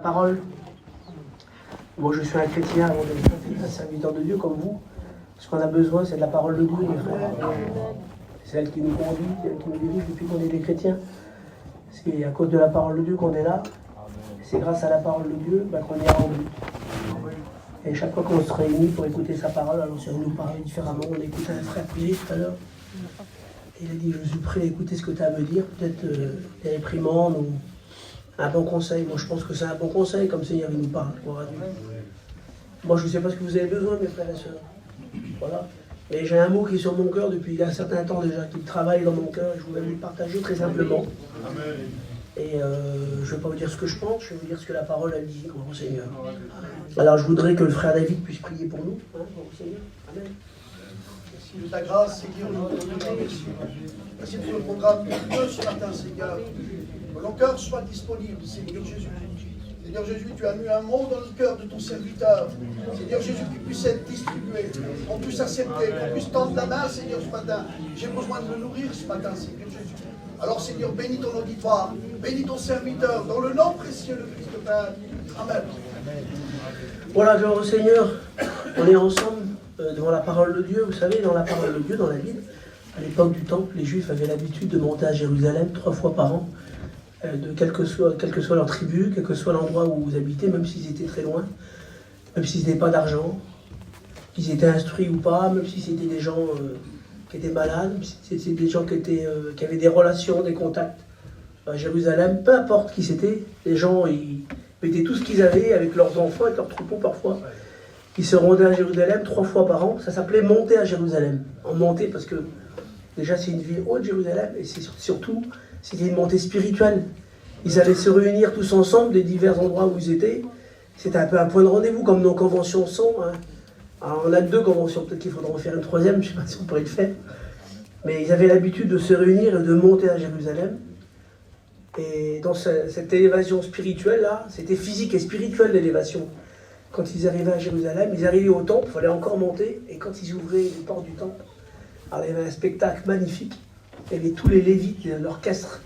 Parole. Moi, je suis un chrétien avant d'être un serviteur de Dieu comme vous. Ce qu'on a besoin, c'est de la parole de Dieu, les frères. C'est elle qui nous conduit, c'est elle qui nous dirige depuis qu'on est des chrétiens. C'est à cause de la parole de Dieu qu'on est là. C'est grâce à la parole de Dieu qu'on est en but. Et chaque fois qu'on se réunit pour écouter sa parole, alors si on nous parlait différemment, on écoutait un frère prier tout à l'heure. Il a dit, je suis prêt à écouter ce que tu as à me dire, peut-être des réprimandes ou un bon conseil. Moi, je pense que c'est un bon conseil, comme Seigneur il nous parle. Moi, je ne sais pas ce que vous avez besoin, mes frères et sœurs. Voilà. Mais j'ai un mot qui est sur mon cœur depuis un certain temps déjà, qui travaille dans mon cœur, et je voulais vous le partager très simplement. Amen. Et je ne vais pas vous dire ce que je pense, je vais vous dire ce que la parole a dit, grand Seigneur. Alors, je voudrais que le frère David puisse prier pour nous, grand Seigneur. Amen. Merci de ta grâce, Seigneur, nous te remercions. Merci pour le programme de ce matin, Seigneur. Que nos cœurs soient disponibles, Seigneur Jésus. Seigneur Jésus, tu as mis un mot dans le cœur de ton serviteur. Seigneur Jésus, qui puisse être distribué, qu'on puisse accepter, qu'on puisse tendre la main, Seigneur, ce matin. J'ai besoin de me nourrir ce matin, Seigneur Jésus. Alors, Seigneur, bénis ton auditoire, bénis ton serviteur, dans le nom précieux de Christ Père. Amen. Voilà, gloire au Seigneur. On est ensemble devant la parole de Dieu. Vous savez, dans la parole de Dieu, dans la Bible, à l'époque du Temple, les Juifs avaient l'habitude de monter à Jérusalem 3 fois par an, quelle que soit leur tribu, quel que soit l'endroit où vous habitez, même s'ils étaient très loin, même s'ils n'avaient pas d'argent, qu'ils étaient instruits ou pas, même si c'était des gens qui étaient malades, si c'était des gens qui avaient des relations, des contacts à Jérusalem, peu importe qui c'était, les gens ils mettaient tout ce qu'ils avaient avec leurs enfants, avec leurs troupeaux parfois. Ils se rendaient à Jérusalem 3 fois par an. Ça s'appelait monter à Jérusalem. En monter parce que déjà c'est une ville haute, Jérusalem, et c'est surtout c'était une montée spirituelle. Ils allaient se réunir tous ensemble des divers endroits où ils étaient. C'était un peu un point de rendez-vous, comme nos conventions sont. Hein. Alors, on a 2 conventions, peut-être qu'il faudra en faire une 3e, je ne sais pas si on pourrait le faire. Mais ils avaient l'habitude de se réunir et de monter à Jérusalem. Et dans cette élévation spirituelle-là, c'était physique et spirituel l'élévation. Quand ils arrivaient à Jérusalem, ils arrivaient au temple, il fallait encore monter. Et quand ils ouvraient les portes du temple, alors il y avait un spectacle magnifique. Il y avait tous les Lévites, l'orchestre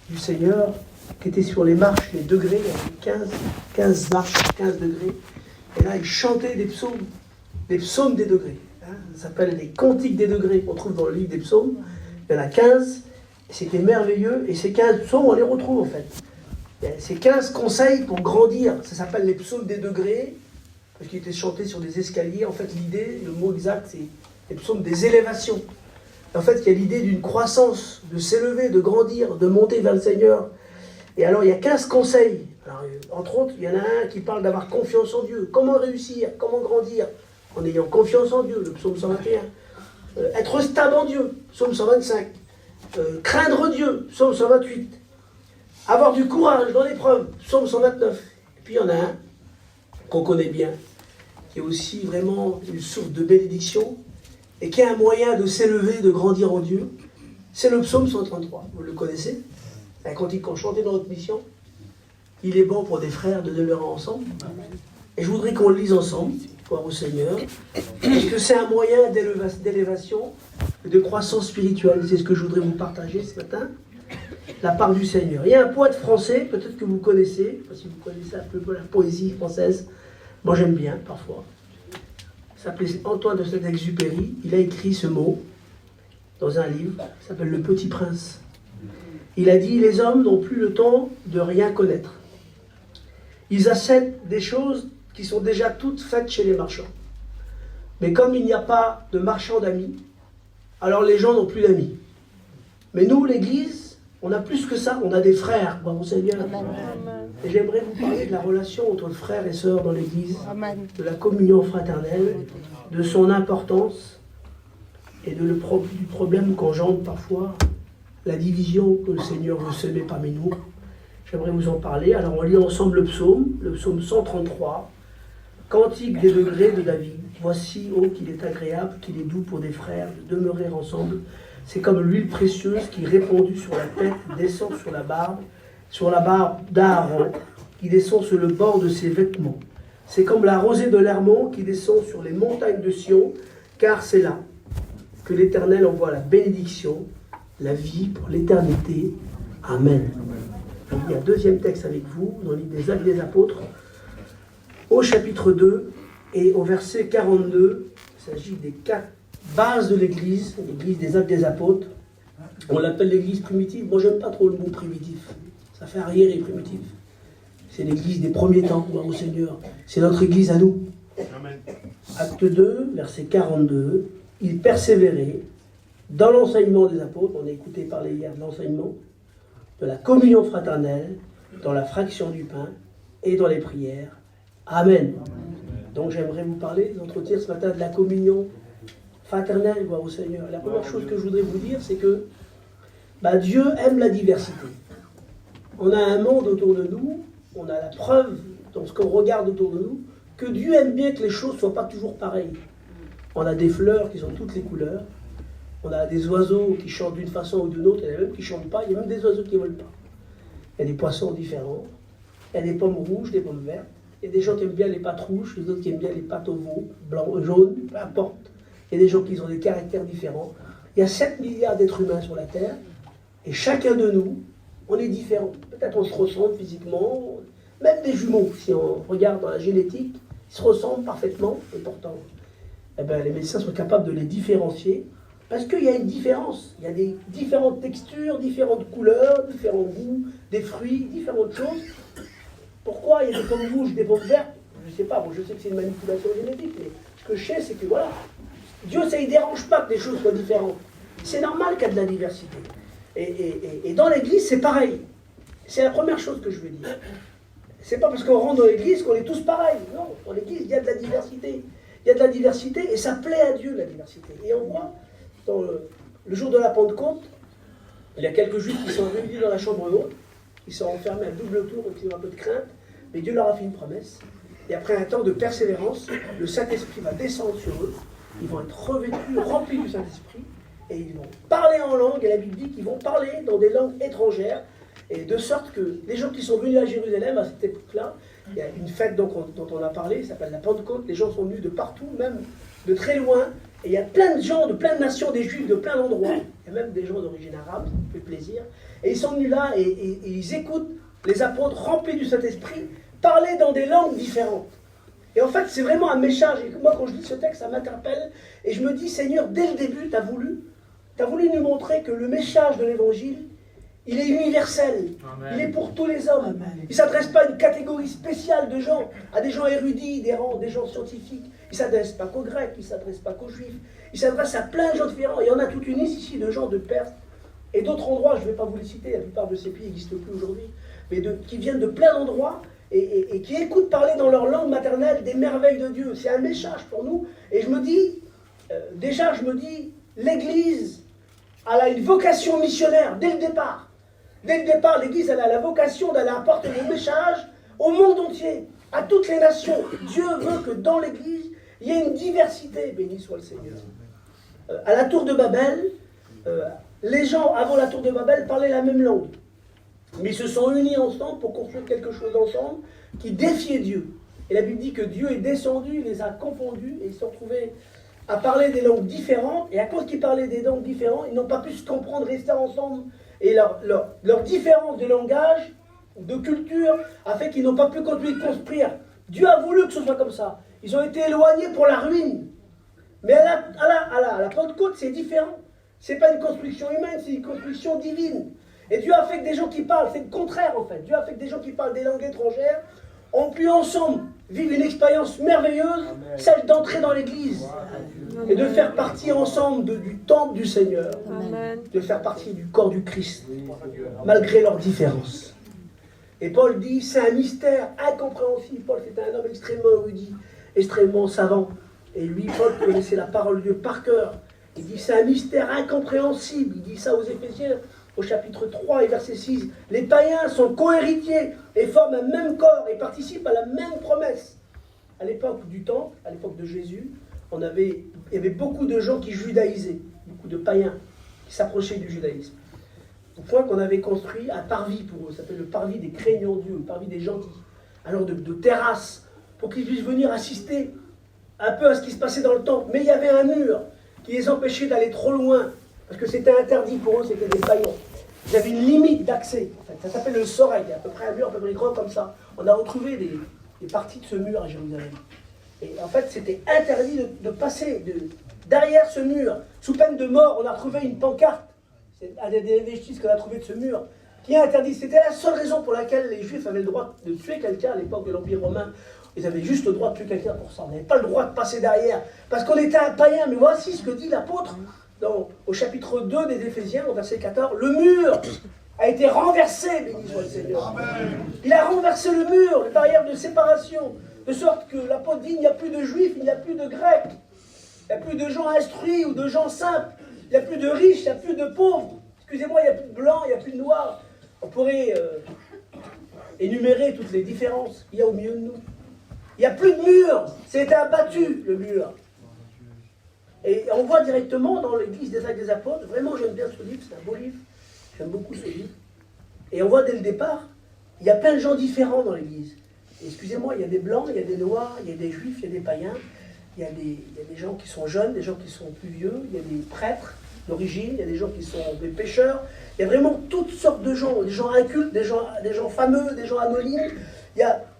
du Seigneur, qui étaient sur les marches, les degrés, il y avait 15 marches, 15 degrés. Et là, ils chantaient des psaumes des degrés. Hein. Ça s'appelle les cantiques des degrés qu'on trouve dans le livre des psaumes. Il y en a 15, et c'était merveilleux. Et ces 15 psaumes, on les retrouve en fait. Ces 15 conseils pour grandir, ça s'appelle les psaumes des degrés, parce qu'ils étaient chantés sur des escaliers. En fait, l'idée, le mot exact, c'est les psaumes des élévations. En fait, il y a l'idée d'une croissance, de s'élever, de grandir, de monter vers le Seigneur. Et alors, il y a 15 conseils. Alors, entre autres, il y en a un qui parle d'avoir confiance en Dieu. Comment réussir, comment grandir en ayant confiance en Dieu, le psaume 121. Être stable en Dieu, psaume 125. Craindre Dieu, psaume 128. Avoir du courage dans l'épreuve, psaume 129. Et puis, il y en a un qu'on connaît bien, qui est aussi vraiment une source de bénédiction, et qui a un moyen de s'élever, de grandir en Dieu, c'est le psaume 133. Vous le connaissez, un cantique qu'on chantait dans notre mission. Il est bon pour des frères de demeurer ensemble. Et je voudrais qu'on le lise ensemble, voir au Seigneur, parce que c'est un moyen d'élévation, de croissance spirituelle. C'est ce que je voudrais vous partager ce matin, la part du Seigneur. Il y a un poète français, peut-être que vous connaissez, je ne sais pas si vous connaissez un peu la poésie française, moi j'aime bien parfois. Il s'appelait Antoine de Saint-Exupéry. Il a écrit ce mot dans un livre qui s'appelle Le Petit Prince. Il a dit « Les hommes n'ont plus le temps de rien connaître. Ils achètent des choses qui sont déjà toutes faites chez les marchands. Mais comme il n'y a pas de marchands d'amis, alors les gens n'ont plus d'amis. Mais nous, l'Église, on a plus que ça. On a des frères, bon Seigneur. Et j'aimerais vous parler de la relation entre frères et sœurs dans l'Église, de la communion fraternelle, de son importance et du problème qu'engendre parfois la division que le Seigneur veut semer parmi nous. J'aimerais vous en parler. Alors on lit ensemble le psaume 133, Cantique des degrés de David. Voici, ô qu'il est agréable, qu'il est doux pour des frères de demeurer ensemble. C'est comme l'huile précieuse qui, répandue sur la tête, descend sur la barbe d'Aaron, qui descend sur le bord de ses vêtements. C'est comme la rosée de l'Hermon qui descend sur les montagnes de Sion, car c'est là que l'Éternel envoie la bénédiction, la vie pour l'éternité. Amen. Je lis un deuxième texte avec vous, dans le livre des Actes des Apôtres, au chapitre 2 et au verset 42. Il s'agit des 4 bases de l'Église des Actes des Apôtres. On l'appelle l'Église primitive. Moi, j'aime pas trop le mot primitif. Ça fait arriéré, primitif. C'est l'Église des premiers temps, gloire au Seigneur. C'est notre Église à nous. Amen. Acte 2, verset 42. Ils persévéraient dans l'enseignement des apôtres. On a écouté parler hier de l'enseignement, de la communion fraternelle, dans la fraction du pain et dans les prières. Amen. Donc j'aimerais vous parler, d'entretien ce matin, de la communion fraternelle, gloire au Seigneur. La première chose que je voudrais vous dire, c'est que Dieu aime la diversité. On a un monde autour de nous, on a la preuve dans ce qu'on regarde autour de nous, que Dieu aime bien que les choses ne soient pas toujours pareilles. On a des fleurs qui sont toutes les couleurs, on a des oiseaux qui chantent d'une façon ou d'une autre, il y en a même qui ne chantent pas, il y a même des oiseaux qui ne volent pas. Il y a des poissons différents, il y a des pommes rouges, des pommes vertes, il y a des gens qui aiment bien les pâtes rouges, les autres qui aiment bien les pâtes au veau, blanc, jaune, peu importe. Il y a des gens qui ont des caractères différents. Il y a 7 milliards d'êtres humains sur la Terre, et chacun de nous, on est différent. Peut-être on se ressemble physiquement, même des jumeaux, si on regarde dans la génétique, ils se ressemblent parfaitement, et pourtant, les médecins sont capables de les différencier, parce qu'il y a une différence. Il y a des différentes textures, différentes couleurs, différents goûts, des fruits, différentes choses. Pourquoi il y a des pommes rouges, des pommes vertes? Je ne sais pas, bon, je sais que c'est une manipulation génétique, mais ce que je sais, c'est que voilà, Dieu, ça ne lui dérange pas que les choses soient différentes. C'est normal qu'il y ait de la diversité. Et dans l'Église, c'est pareil. C'est la première chose que je veux dire. C'est pas parce qu'on rentre dans l'Église qu'on est tous pareils. Non, dans l'Église, il y a de la diversité. Il y a de la diversité et ça plaît à Dieu, la diversité. Et on voit, dans le jour de la Pentecôte, il y a quelques Juifs qui sont réunis dans la chambre haute, qui sont enfermés à double tour, donc ils ont un peu de crainte, mais Dieu leur a fait une promesse. Et après un temps de persévérance, le Saint-Esprit va descendre sur eux, ils vont être revêtus, remplis du Saint-Esprit, et ils vont parler en langue, et la Bible dit qu'ils vont parler dans des langues étrangères, et de sorte que les gens qui sont venus à Jérusalem à cette époque-là, il y a une fête dont on a parlé, ça s'appelle la Pentecôte, les gens sont venus de partout, même de très loin, et il y a plein de gens, de plein de nations, des Juifs de plein d'endroits, il y a même des gens d'origine arabe, ça me fait plaisir, et ils sont venus là, et ils écoutent les apôtres remplis du Saint-Esprit parler dans des langues différentes. Et en fait, c'est vraiment un message, et moi quand je lis ce texte, ça m'interpelle, et je me dis, Seigneur, dès le début, tu as voulu nous montrer que le message de l'Évangile, il est universel. Amen. Il est pour tous les hommes. Amen. Il ne s'adresse pas à une catégorie spéciale de gens, à des gens érudits, des gens scientifiques. Il ne s'adresse pas qu'aux Grecs, il ne s'adresse pas qu'aux Juifs. Il s'adresse à plein de gens différents. Il y en a toute une liste ici de gens de Perse et d'autres endroits, je ne vais pas vous les citer, la plupart de ces pays n'existent plus aujourd'hui, mais qui viennent de plein d'endroits et qui écoutent parler dans leur langue maternelle des merveilles de Dieu. C'est un message pour nous. Et je me dis, l'Église, elle a une vocation missionnaire dès le départ. Dès le départ, l'Église elle a la vocation d'aller apporter le message au monde entier, à toutes les nations. Dieu veut que dans l'Église, il y ait une diversité, béni soit le Seigneur. À la tour de Babel, les gens, avant la tour de Babel, parlaient la même langue. Mais ils se sont unis ensemble pour construire quelque chose ensemble qui défiait Dieu. Et la Bible dit que Dieu est descendu, il les a confondus, et ils se sont retrouvés à parler des langues différentes. Et à cause qu'ils parlaient des langues différentes, ils n'ont pas pu se comprendre, rester ensemble. Et leur différence de langage, de culture, a fait qu'ils n'ont pas pu continuer de construire. Dieu a voulu que ce soit comme ça. Ils ont été éloignés pour la ruine. Mais à la Pentecôte, c'est différent. Ce n'est pas une construction humaine, c'est une construction divine. Et Dieu a fait que des gens qui parlent, c'est le contraire en fait. Dieu a fait que des gens qui parlent des langues étrangères ont pu ensemble vivre une expérience merveilleuse, celle d'entrer dans l'Église. Et de faire partie ensemble du temple du Seigneur, Amen. De faire partie du corps du Christ, malgré leurs différences. Et Paul dit, c'est un mystère incompréhensible. Paul, c'était un homme extrêmement érudit, extrêmement savant. Et lui, Paul, connaissait la parole de Dieu par cœur. Il dit, c'est un mystère incompréhensible. Il dit ça aux Éphésiens, au chapitre 3 et verset 6. Les païens sont co-héritiers et forment un même corps et participent à la même promesse. À l'époque du temple, à l'époque de Jésus, il y avait beaucoup de gens qui judaïsaient, beaucoup de païens qui s'approchaient du judaïsme. Au point qu'on avait construit un parvis pour eux, ça s'appelle le parvis des craignants Dieu, le parvis des gentils, alors de terrasses, pour qu'ils puissent venir assister un peu à ce qui se passait dans le temple. Mais il y avait un mur qui les empêchait d'aller trop loin, parce que c'était interdit pour eux, c'était des païens. Ils avaient une limite d'accès. En fait. Ça s'appelle le Soreg, à peu près un mur à peu près grand comme ça. On a retrouvé des parties de ce mur à Jérusalem. Et en fait, c'était interdit de passer derrière ce mur, sous peine de mort. On a retrouvé une pancarte, c'est un des vestiges qu'on a trouvé de ce mur, qui est interdit. C'était la seule raison pour laquelle les Juifs avaient le droit de tuer quelqu'un à l'époque de l'Empire romain. Ils avaient juste le droit de tuer quelqu'un pour ça. On n'avait pas le droit de passer derrière, parce qu'on était un païen. Mais voici ce que dit l'apôtre au chapitre 2 des Éphésiens, au verset 14. Le mur a été renversé, béni soit le Seigneur. Il a renversé le mur, les barrières de séparation, de sorte que l'apôtre dit, il n'y a plus de Juifs, il n'y a plus de Grecs, il n'y a plus de gens instruits ou de gens simples, il n'y a plus de riches, il n'y a plus de pauvres. Excusez-moi, il n'y a plus de blancs, il n'y a plus de noirs. On pourrait énumérer toutes les différences qu'il y a au milieu de nous. Il n'y a plus de mur, c'est abattu le mur. Et on voit directement dans l'église des Actes des Apôtres, vraiment j'aime bien ce livre, c'est un beau livre, j'aime beaucoup ce livre. Et on voit dès le départ, il y a plein de gens différents dans l'église. Excusez-moi, il y a des blancs, il y a des noirs, il y a des juifs, il y a des païens, il y a des gens qui sont jeunes, des gens qui sont plus vieux, il y a des prêtres d'origine, il y a des gens qui sont des pécheurs, il y a vraiment toutes sortes de gens, des gens incultes, des gens fameux, des gens anonymes.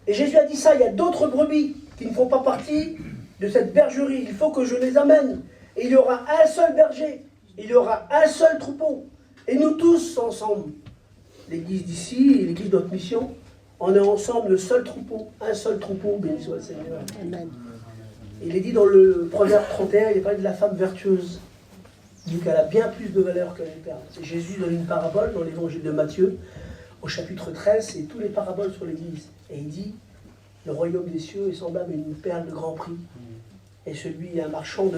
Et Jésus a dit ça, il y a d'autres brebis qui ne font pas partie de cette bergerie, il faut que je les amène. Et il y aura un seul berger, il y aura un seul troupeau. Et nous tous ensemble, l'église d'ici et l'église de notre mission, on est ensemble le seul troupeau, un seul troupeau, béni soit le Seigneur. Amen. Il est dit dans le Proverbe 31, il est parlé de la femme vertueuse. Il dit qu'elle a bien plus de valeur que les perles. C'est Jésus dans une parabole, dans l'évangile de Matthieu, au chapitre 13, c'est tous les paraboles sur l'église. Et il dit, le royaume des cieux est semblable à une perle de grand prix. Et un marchand,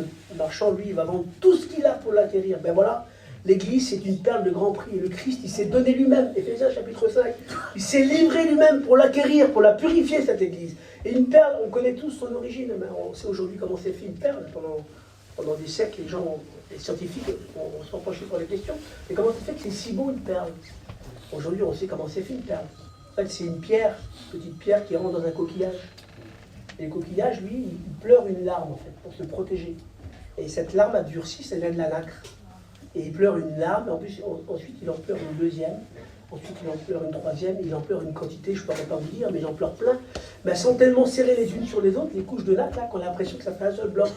lui, il va vendre tout ce qu'il a pour l'acquérir. Ben voilà, l'église, c'est une perle de grand prix. Et le Christ, il s'est donné lui-même. Éphésiens chapitre 5. Il s'est livré lui-même pour l'acquérir, pour la purifier, cette église. Et une perle, on connaît tous son origine. Mais on sait aujourd'hui comment s'est fait une perle. Pendant des siècles, les scientifiques on se penchés sur les questions. Mais comment ça fait que c'est si beau, une perle? Aujourd'hui, on sait comment c'est fait une perle. En fait, c'est une petite pierre qui rentre dans un coquillage. Et le coquillage, lui, il pleure une larme, en fait, pour se protéger. Et cette larme a durci, ça vient de la nacre. Et il pleure une larme, et ensuite il en pleure une deuxième, ensuite il en pleure une troisième, il en pleure une quantité, je ne pourrais pas vous dire, mais il en pleure plein. Mais elles sont tellement serrées les unes sur les autres, les couches de nacre, là, qu'on a l'impression que ça fait un seul bloc.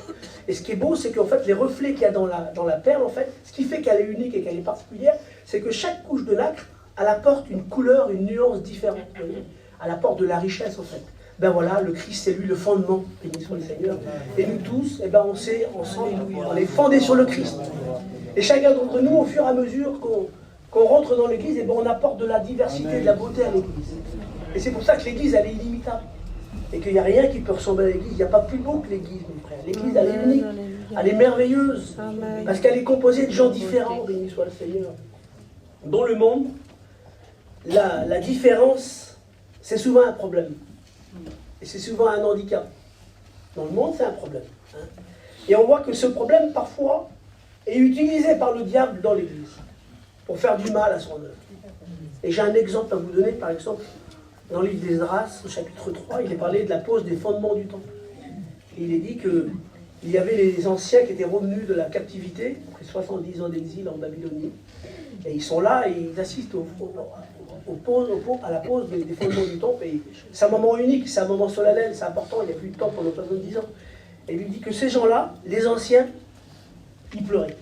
Et ce qui est beau, c'est qu'en fait, les reflets qu'il y a dans la perle, en fait, ce qui fait qu'elle est unique et qu'elle est particulière, c'est que chaque couche de nacre, elle apporte une couleur, une nuance différente. Elle apporte de la richesse, en fait. Ben voilà, le Christ, c'est lui le fondement, béni soit le Seigneur. Et nous tous, on sait ensemble, on est fondés sur le Christ. Et chacun d'entre nous, au fur et à mesure qu'on rentre dans l'église, on apporte de la diversité, de la beauté à l'église. Et c'est pour ça que l'église, elle est illimitable. Et qu'il n'y a rien qui peut ressembler à l'église. Il n'y a pas plus beau que l'église, mes frères. L'église, elle est unique, elle est merveilleuse, parce qu'elle est composée de gens différents, béni soit le Seigneur. Dans le monde, la différence, c'est souvent un problème. Et c'est souvent un handicap. Dans le monde, c'est un problème. Et on voit que ce problème, parfois, est utilisé par le diable dans l'Église pour faire du mal à son œuvre. Et j'ai un exemple à vous donner, par exemple, dans le livre d'Esdras, au chapitre 3, il est parlé de la pose des fondements du temple. Et il est dit qu'il y avait les anciens qui étaient revenus de la captivité, après 70 ans d'exil en Babylonie. Et ils sont là et ils assistent à la pose des fondements du temple. Et c'est un moment unique, c'est un moment solennel, c'est important, il n'y a plus de temps pendant 70 ans. Et il lui dit que ces gens-là, les anciens, ils pleuraient.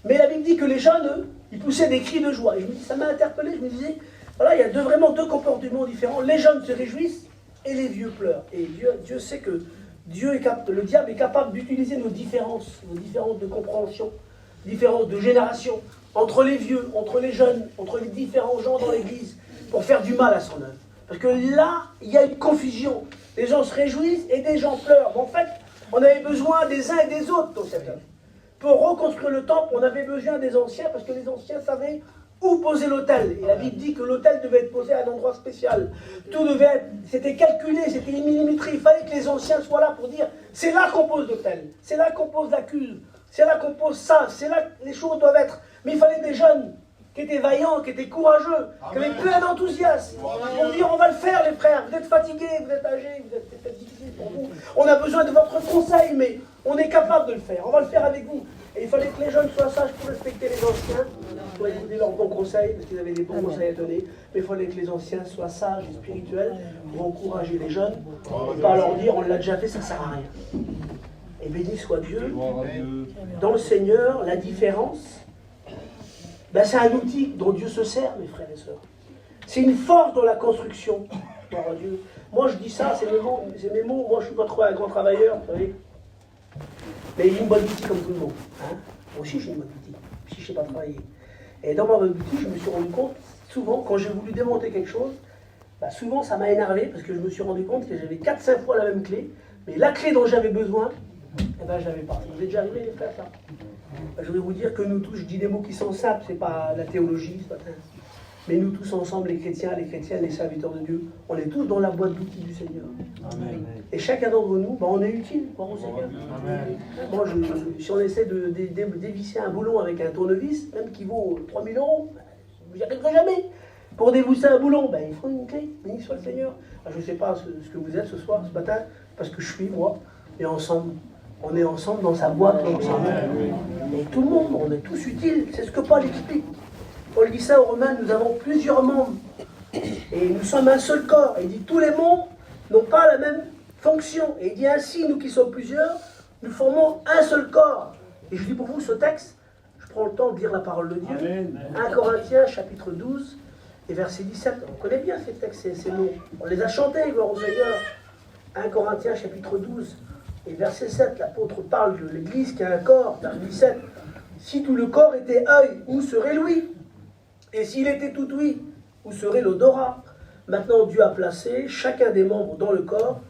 Mais la Bible dit que les jeunes, eux, ils poussaient des cris de joie. Et je me dis, ça m'a interpellé, je me disais, voilà, il y a vraiment deux comportements différents. Les jeunes se réjouissent et les vieux pleurent. Et Dieu sait que le diable est capable d'utiliser nos différences de compréhension, différences de génération, entre les vieux, entre les jeunes, entre les différents gens dans l'église, pour faire du mal à son œuvre. Parce que là, il y a une confusion. Les gens se réjouissent et des gens pleurent. Mais en fait, on avait besoin des uns et des autres dans cette œuvre. Pour reconstruire le temple, on avait besoin des anciens, parce que les anciens savaient où poser l'autel. Et la Bible dit que l'autel devait être posé à un endroit spécial. Tout devait être, c'était calculé, c'était millimétré. Il fallait que les anciens soient là pour dire, c'est là qu'on pose l'autel, c'est là qu'on pose la cuve, c'est là qu'on pose ça, c'est là que les choses doivent être. Mais il fallait des jeunes qui étaient vaillants, qui étaient courageux, qui avaient plein d'enthousiasme. Pour dire, on va le faire les frères, vous êtes fatigués, vous êtes âgés, c'est difficile pour vous. On a besoin de votre conseil, mais on est capable de le faire, on va le faire avec vous. Et il fallait que les jeunes soient sages pour respecter les anciens, pour écouter leurs bons conseils, parce qu'ils avaient des bons conseils à donner. Mais il fallait que les anciens soient sages et spirituels pour encourager les jeunes, et pas leur dire on l'a déjà fait, ça ne sert à rien. Et béni soit Dieu. Dans le Seigneur, la différence, ben c'est un outil dont Dieu se sert, mes frères et sœurs. C'est une force dans la construction. Gloire à Dieu. Moi je dis ça, c'est mes mots. Moi je ne suis pas trop un grand travailleur, vous savez. Mais j'ai une bonne outil comme tout le monde. Hein. Moi aussi j'ai une bonne outil, si je ne sais pas travailler. Et dans ma bonne outil, je me suis rendu compte, souvent, quand j'ai voulu démonter quelque chose, bah souvent ça m'a énervé parce que je me suis rendu compte que j'avais 4-5 fois la même clé, mais la clé dont j'avais besoin, eh ben, je l'avais pas. Vous êtes déjà arrivé les frères, ça? Ben, je voudrais vous dire que nous tous, je dis des mots qui sont simples, c'est pas la théologie, c'est pas ça. Mais nous tous ensemble, les chrétiens, les chrétiennes, les serviteurs de Dieu, on est tous dans la boîte d'outils du Seigneur. Amen. Et chacun d'entre nous, ben, on est utile au Seigneur. Amen. Moi, si on essaie de dévisser un boulon avec un tournevis, même qui vaut 3 000 €, j'y arriverai jamais. Pour dévisser un boulon, ben, il faut une clé, béni soit le Seigneur. Alors, je ne sais pas ce que vous êtes ce soir, ce matin, parce que je suis, moi, et ensemble. On est ensemble dans sa boîte, ensemble. Et tout le monde, on est tous utiles. C'est ce que Paul explique. Paul dit ça aux Romains, nous avons plusieurs membres. Et nous sommes un seul corps. Et il dit, tous les membres n'ont pas la même fonction. Et il dit ainsi, nous qui sommes plusieurs, nous formons un seul corps. Et je dis pour vous ce texte, je prends le temps de lire la parole de Dieu. Amen. 1 Corinthiens, chapitre 12, et verset 17. On connaît bien ces textes, ces mots. On les a chantés, gloire au Seigneur. 1 Corinthiens, chapitre 12. Et verset 7, l'apôtre parle de l'Église qui a un corps. Verset 17, si tout le corps était œil, où serait l'ouïe? Et s'il était tout ouïe, où serait l'odorat? Maintenant, Dieu a placé chacun des membres dans le corps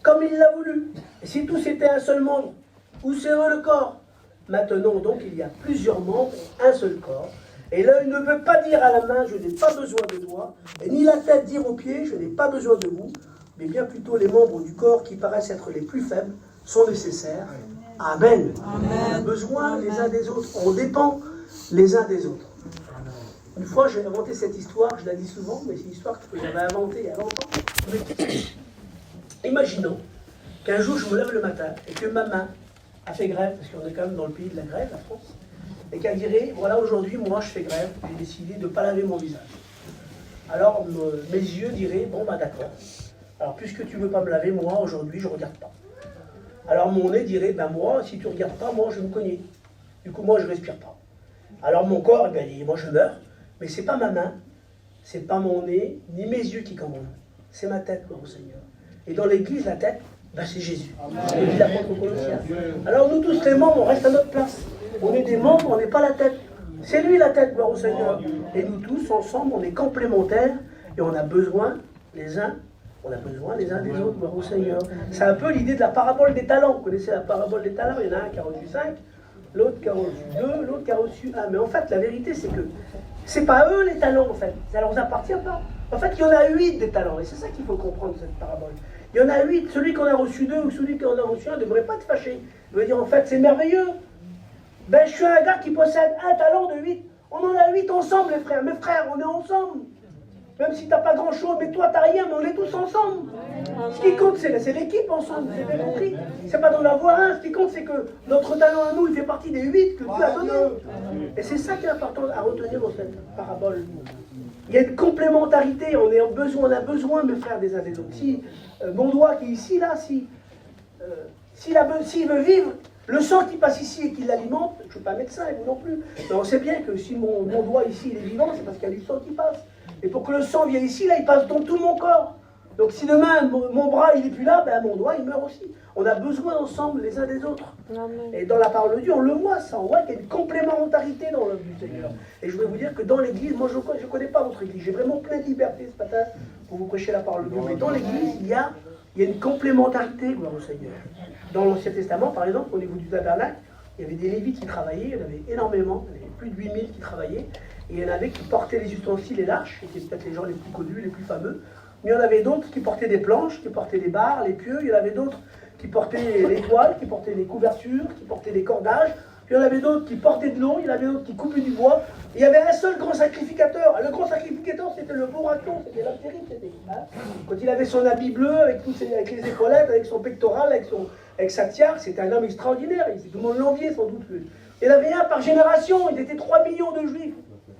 comme il l'a voulu. Et si tous étaient un seul membre, où serait le corps? Maintenant, donc, il y a plusieurs membres et un seul corps. Et l'œil ne veut pas dire à la main, je n'ai pas besoin de toi, et ni la tête dire aux pieds, je n'ai pas besoin de vous, mais bien plutôt les membres du corps qui paraissent être les plus faibles sont nécessaires. Amen. Amen. On a besoin les uns des autres. On dépend les uns des autres. Une fois, j'ai inventé cette histoire, je la dis souvent, mais c'est une histoire que j'avais inventée il y a longtemps. Imaginons qu'un jour, je me lève le matin et que ma main a fait grève, parce qu'on est quand même dans le pays de la grève, la France, et qu'elle dirait, voilà, aujourd'hui, moi, je fais grève, j'ai décidé de ne pas laver mon visage. Alors, mes yeux diraient, bon, bah d'accord. Alors, puisque tu ne veux pas me laver, moi, aujourd'hui, je ne regarde pas. Alors mon nez dirait, ben moi, si tu ne regardes pas, moi je me connais. Du coup, moi je ne respire pas. Alors mon corps, eh ben, moi je meurs, mais ce n'est pas ma main, ce n'est pas mon nez, ni mes yeux qui commandent. C'est ma tête, gloire au Seigneur. Et dans l'église, la tête, ben, c'est Jésus. C'est dit l'apôtre aux Colossiens. Alors nous tous les membres, on reste à notre place. On est des membres, on n'est pas la tête. C'est lui la tête, gloire au Seigneur. Et nous tous, ensemble, on est complémentaires et on a besoin les uns. On a besoin les uns des autres, gloire au Seigneur. C'est un peu l'idée de la parabole des talents. Vous connaissez la parabole des talents? Il y en a un qui a reçu 5, l'autre qui a reçu 2, l'autre qui a reçu 1. Mais en fait, la vérité, c'est que c'est pas eux les talents, en fait. Ça leur appartient pas. En fait, il y en a 8 des talents. Et c'est ça qu'il faut comprendre de cette parabole. Il y en a 8. Celui qui en a reçu 2 ou celui qui en a reçu 1 ne devrait pas être fâché. Il veut dire, en fait, c'est merveilleux. Ben, je suis un gars qui possède un talent de 8. On en a 8 ensemble, les frères. Mes frères, on est ensemble. Même si tu n'as pas grand-chose, mais toi, tu n'as rien, mais on est tous ensemble. Ce qui compte, c'est l'équipe ensemble, vous avez compris? C'est pas d'en avoir un, ce qui compte, c'est que notre talent à nous, il fait partie des 8 que Dieu a donnés. Et c'est ça qui est important à retenir dans cette parabole. Il y a une complémentarité, on a besoin, mes frères, des uns des autres. Si mon doigt qui est ici, là, s'il veut vivre, le sang qui passe ici et qui l'alimente, je ne suis pas médecin, et vous non plus, mais on sait bien que si mon doigt ici, il est vivant, c'est parce qu'il y a du sang qui passe. Et pour que le sang vienne ici, là, il passe dans tout mon corps. Donc si demain, mon bras, il n'est plus là, ben, mon doigt, il meurt aussi. On a besoin ensemble les uns des autres. Amen. Et dans la parole de Dieu, on le voit ça. On voit qu'il y a une complémentarité dans l'œuvre du Seigneur. Et je voulais vous dire que dans l'église, moi, je ne connais pas votre église. J'ai vraiment plein de liberté ce matin pour vous prêcher la parole de Dieu. Mais dans l'église, il y a une complémentarité, gloire au Seigneur. Dans l'Ancien Testament, par exemple, au niveau du tabernacle, il y avait des Lévites qui travaillaient, il y en avait énormément, il y avait plus de 8000 qui travaillaient. Et il y en avait qui portaient les ustensiles et l'arche, et c'était peut-être les gens les plus connus, les plus fameux. Mais il y en avait d'autres qui portaient des planches, qui portaient des barres, les pieux. Il y en avait d'autres qui portaient les toiles, qui portaient les couvertures, qui portaient les cordages. Puis il y en avait d'autres qui portaient de l'eau, il y en avait d'autres qui coupaient du bois. Et il y avait un seul grand sacrificateur. Le grand sacrificateur, c'était le beau raton, c'était la terrible, c'était. Hein, quand il avait son habit bleu, avec les épaulettes, avec son pectoral, avec sa tiare, c'était un homme extraordinaire. Tout le monde l'enviait sans doute. Il y en avait un par génération, ils étaient 3 millions de juifs.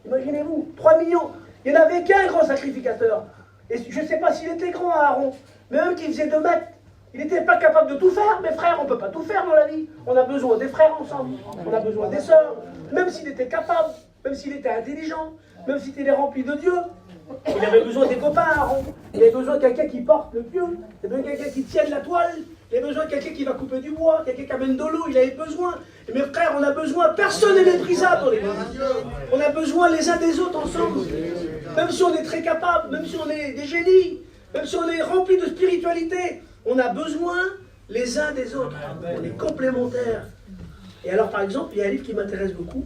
Imaginez-vous, 3 millions. Il n'y en avait qu'un grand sacrificateur. Et je ne sais pas s'il était grand, Aaron, mais même qu'il faisait 2 mètres, il n'était pas capable de tout faire. Mais frères, on ne peut pas tout faire dans la vie. On a besoin des frères ensemble, on a besoin des sœurs. Même s'il était capable, même s'il était intelligent, même s'il était rempli de Dieu, il avait besoin des copains, Aaron. Il avait besoin de quelqu'un qui porte le pieu, il avait besoin de quelqu'un qui tienne la toile, il avait besoin de quelqu'un qui va couper du bois, quelqu'un qui amène de l'eau, il avait besoin. Et mes frères, on a besoin, personne n'est méprisable dans l'église. On a besoin les uns des autres ensemble. Même si on est très capable, même si on est des génies, même si on est rempli de spiritualité, on a besoin les uns des autres. On est complémentaires. Et alors, par exemple, il y a un livre qui m'intéresse beaucoup.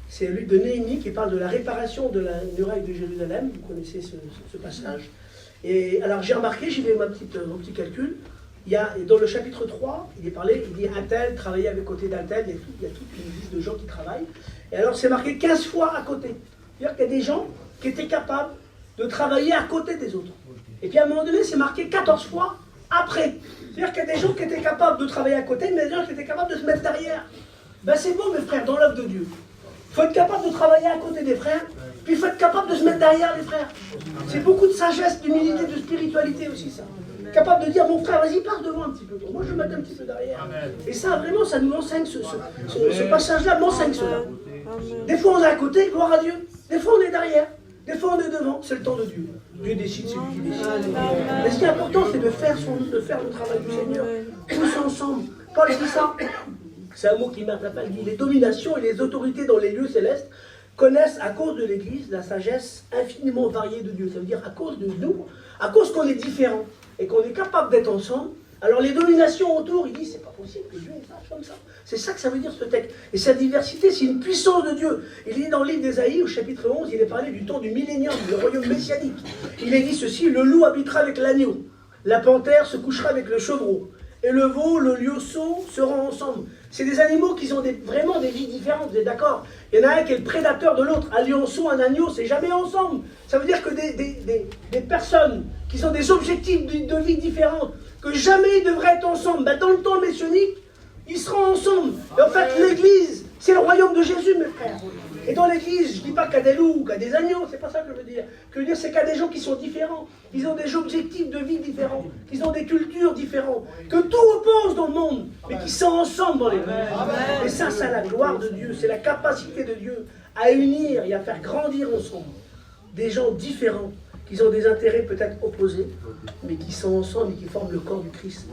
C'est le livre de Néhémie qui parle de la réparation de la muraille de Jérusalem. Vous connaissez ce passage. Et alors, j'ai remarqué, j'ai fait mon petit calcul. Il y a, dans le chapitre 3, il est parlé, il dit un tel travaillait avec côté d'un tel, il y a toute une liste de gens qui travaillent. Et alors, c'est marqué 15 fois à côté. C'est-à-dire qu'il y a des gens qui étaient capables de travailler à côté des autres. Et puis à un moment donné, c'est marqué 14 fois après. C'est-à-dire qu'il y a des gens qui étaient capables de travailler à côté, mais des gens qui étaient capables de se mettre derrière. Ben c'est beau, mes frères, dans l'œuvre de Dieu. Il faut être capable de travailler à côté des frères, puis il faut être capable de se mettre derrière les frères. C'est beaucoup de sagesse, d'humilité, de spiritualité aussi, ça. Capable de dire, mon frère, vas-y, passe devant un petit peu. Moi, je vais mettre un petit peu derrière. Et ça, vraiment, ça nous enseigne, ce passage-là m'enseigne cela. Des fois, on est à côté, gloire à Dieu. Des fois, on est derrière. Des fois, on est devant. C'est le temps de Dieu. Dieu décide, c'est lui qui décide. Mais ce qui est important, c'est de faire le travail du Seigneur. Tous ensemble. Paul dit ça. C'est un mot qui m'interpelle. Il dit, les dominations et les autorités dans les lieux célestes connaissent à cause de l'Église la sagesse infiniment variée de Dieu. Ça veut dire à cause de nous, à cause qu'on est différents et qu'on est capable d'être ensemble. Alors les dominations autour, il dit, c'est pas possible que Dieu fasse comme ça. C'est ça que ça veut dire ce texte. Et cette diversité, c'est une puissance de Dieu. Il est dans le livre d'Ésaïe, au chapitre 11, il est parlé du temps du millénium, du royaume messianique. Il est dit ceci, le loup habitera avec l'agneau, la panthère se couchera avec le chevreau, et le veau, le lionceau seront ensemble. C'est des animaux qui ont vraiment des vies différentes, vous êtes d'accord? Il y en a un qui est le prédateur de l'autre. Un lionceau, un agneau, c'est jamais ensemble. Ça veut dire que des personnes qui ont des objectifs de vie différents, que jamais ils devraient être ensemble, ben dans le temps messianique, ils seront ensemble. Et en fait, l'Église, c'est le royaume de Jésus, mes frères. Et dans l'Église, je ne dis pas qu'il y a des loups ou qu'il y a des agneaux, c'est pas ça que je veux dire. Ce que je veux dire, c'est qu'il y a des gens qui sont différents, ils ont des objectifs de vie différents, qu'ils ont des cultures différentes, que tout oppose dans le monde, mais qui sont ensemble dans l'Église. Et ça, c'est la gloire de Dieu, c'est la capacité de Dieu à unir et à faire grandir ensemble des gens différents, qui ont des intérêts peut-être opposés, mais qui sont ensemble et qui forment le corps du Christ.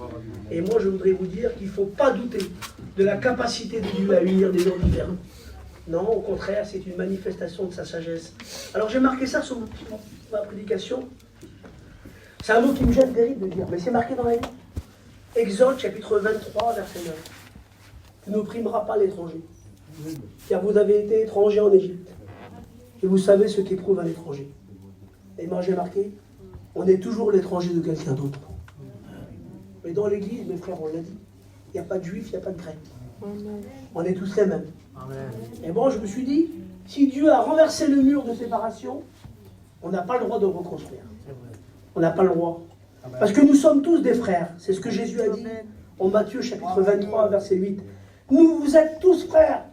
Et moi, je voudrais vous dire qu'il ne faut pas douter de la capacité de Dieu à unir des gens différents. Non, au contraire, c'est une manifestation de sa sagesse. Alors j'ai marqué ça sur ma prédication. C'est un mot qui me gêne terrible de dire, mais c'est marqué dans la Bible. Exode, chapitre 23, verset 9. Tu n'opprimeras pas l'étranger, car vous avez été étrangers en Égypte, et vous savez ce qu'éprouve un étranger. Et moi j'ai marqué, on est toujours l'étranger de quelqu'un d'autre. Mais dans l'église, mes frères, on l'a dit, il n'y a pas de juif, il n'y a pas de grec. On est tous les mêmes. Et bon, je me suis dit, si Dieu a renversé le mur de séparation, on n'a pas le droit de reconstruire. On n'a pas le droit. Parce que nous sommes tous des frères. C'est ce que Jésus a dit en Matthieu chapitre 23, verset 8. Vous êtes tous frères.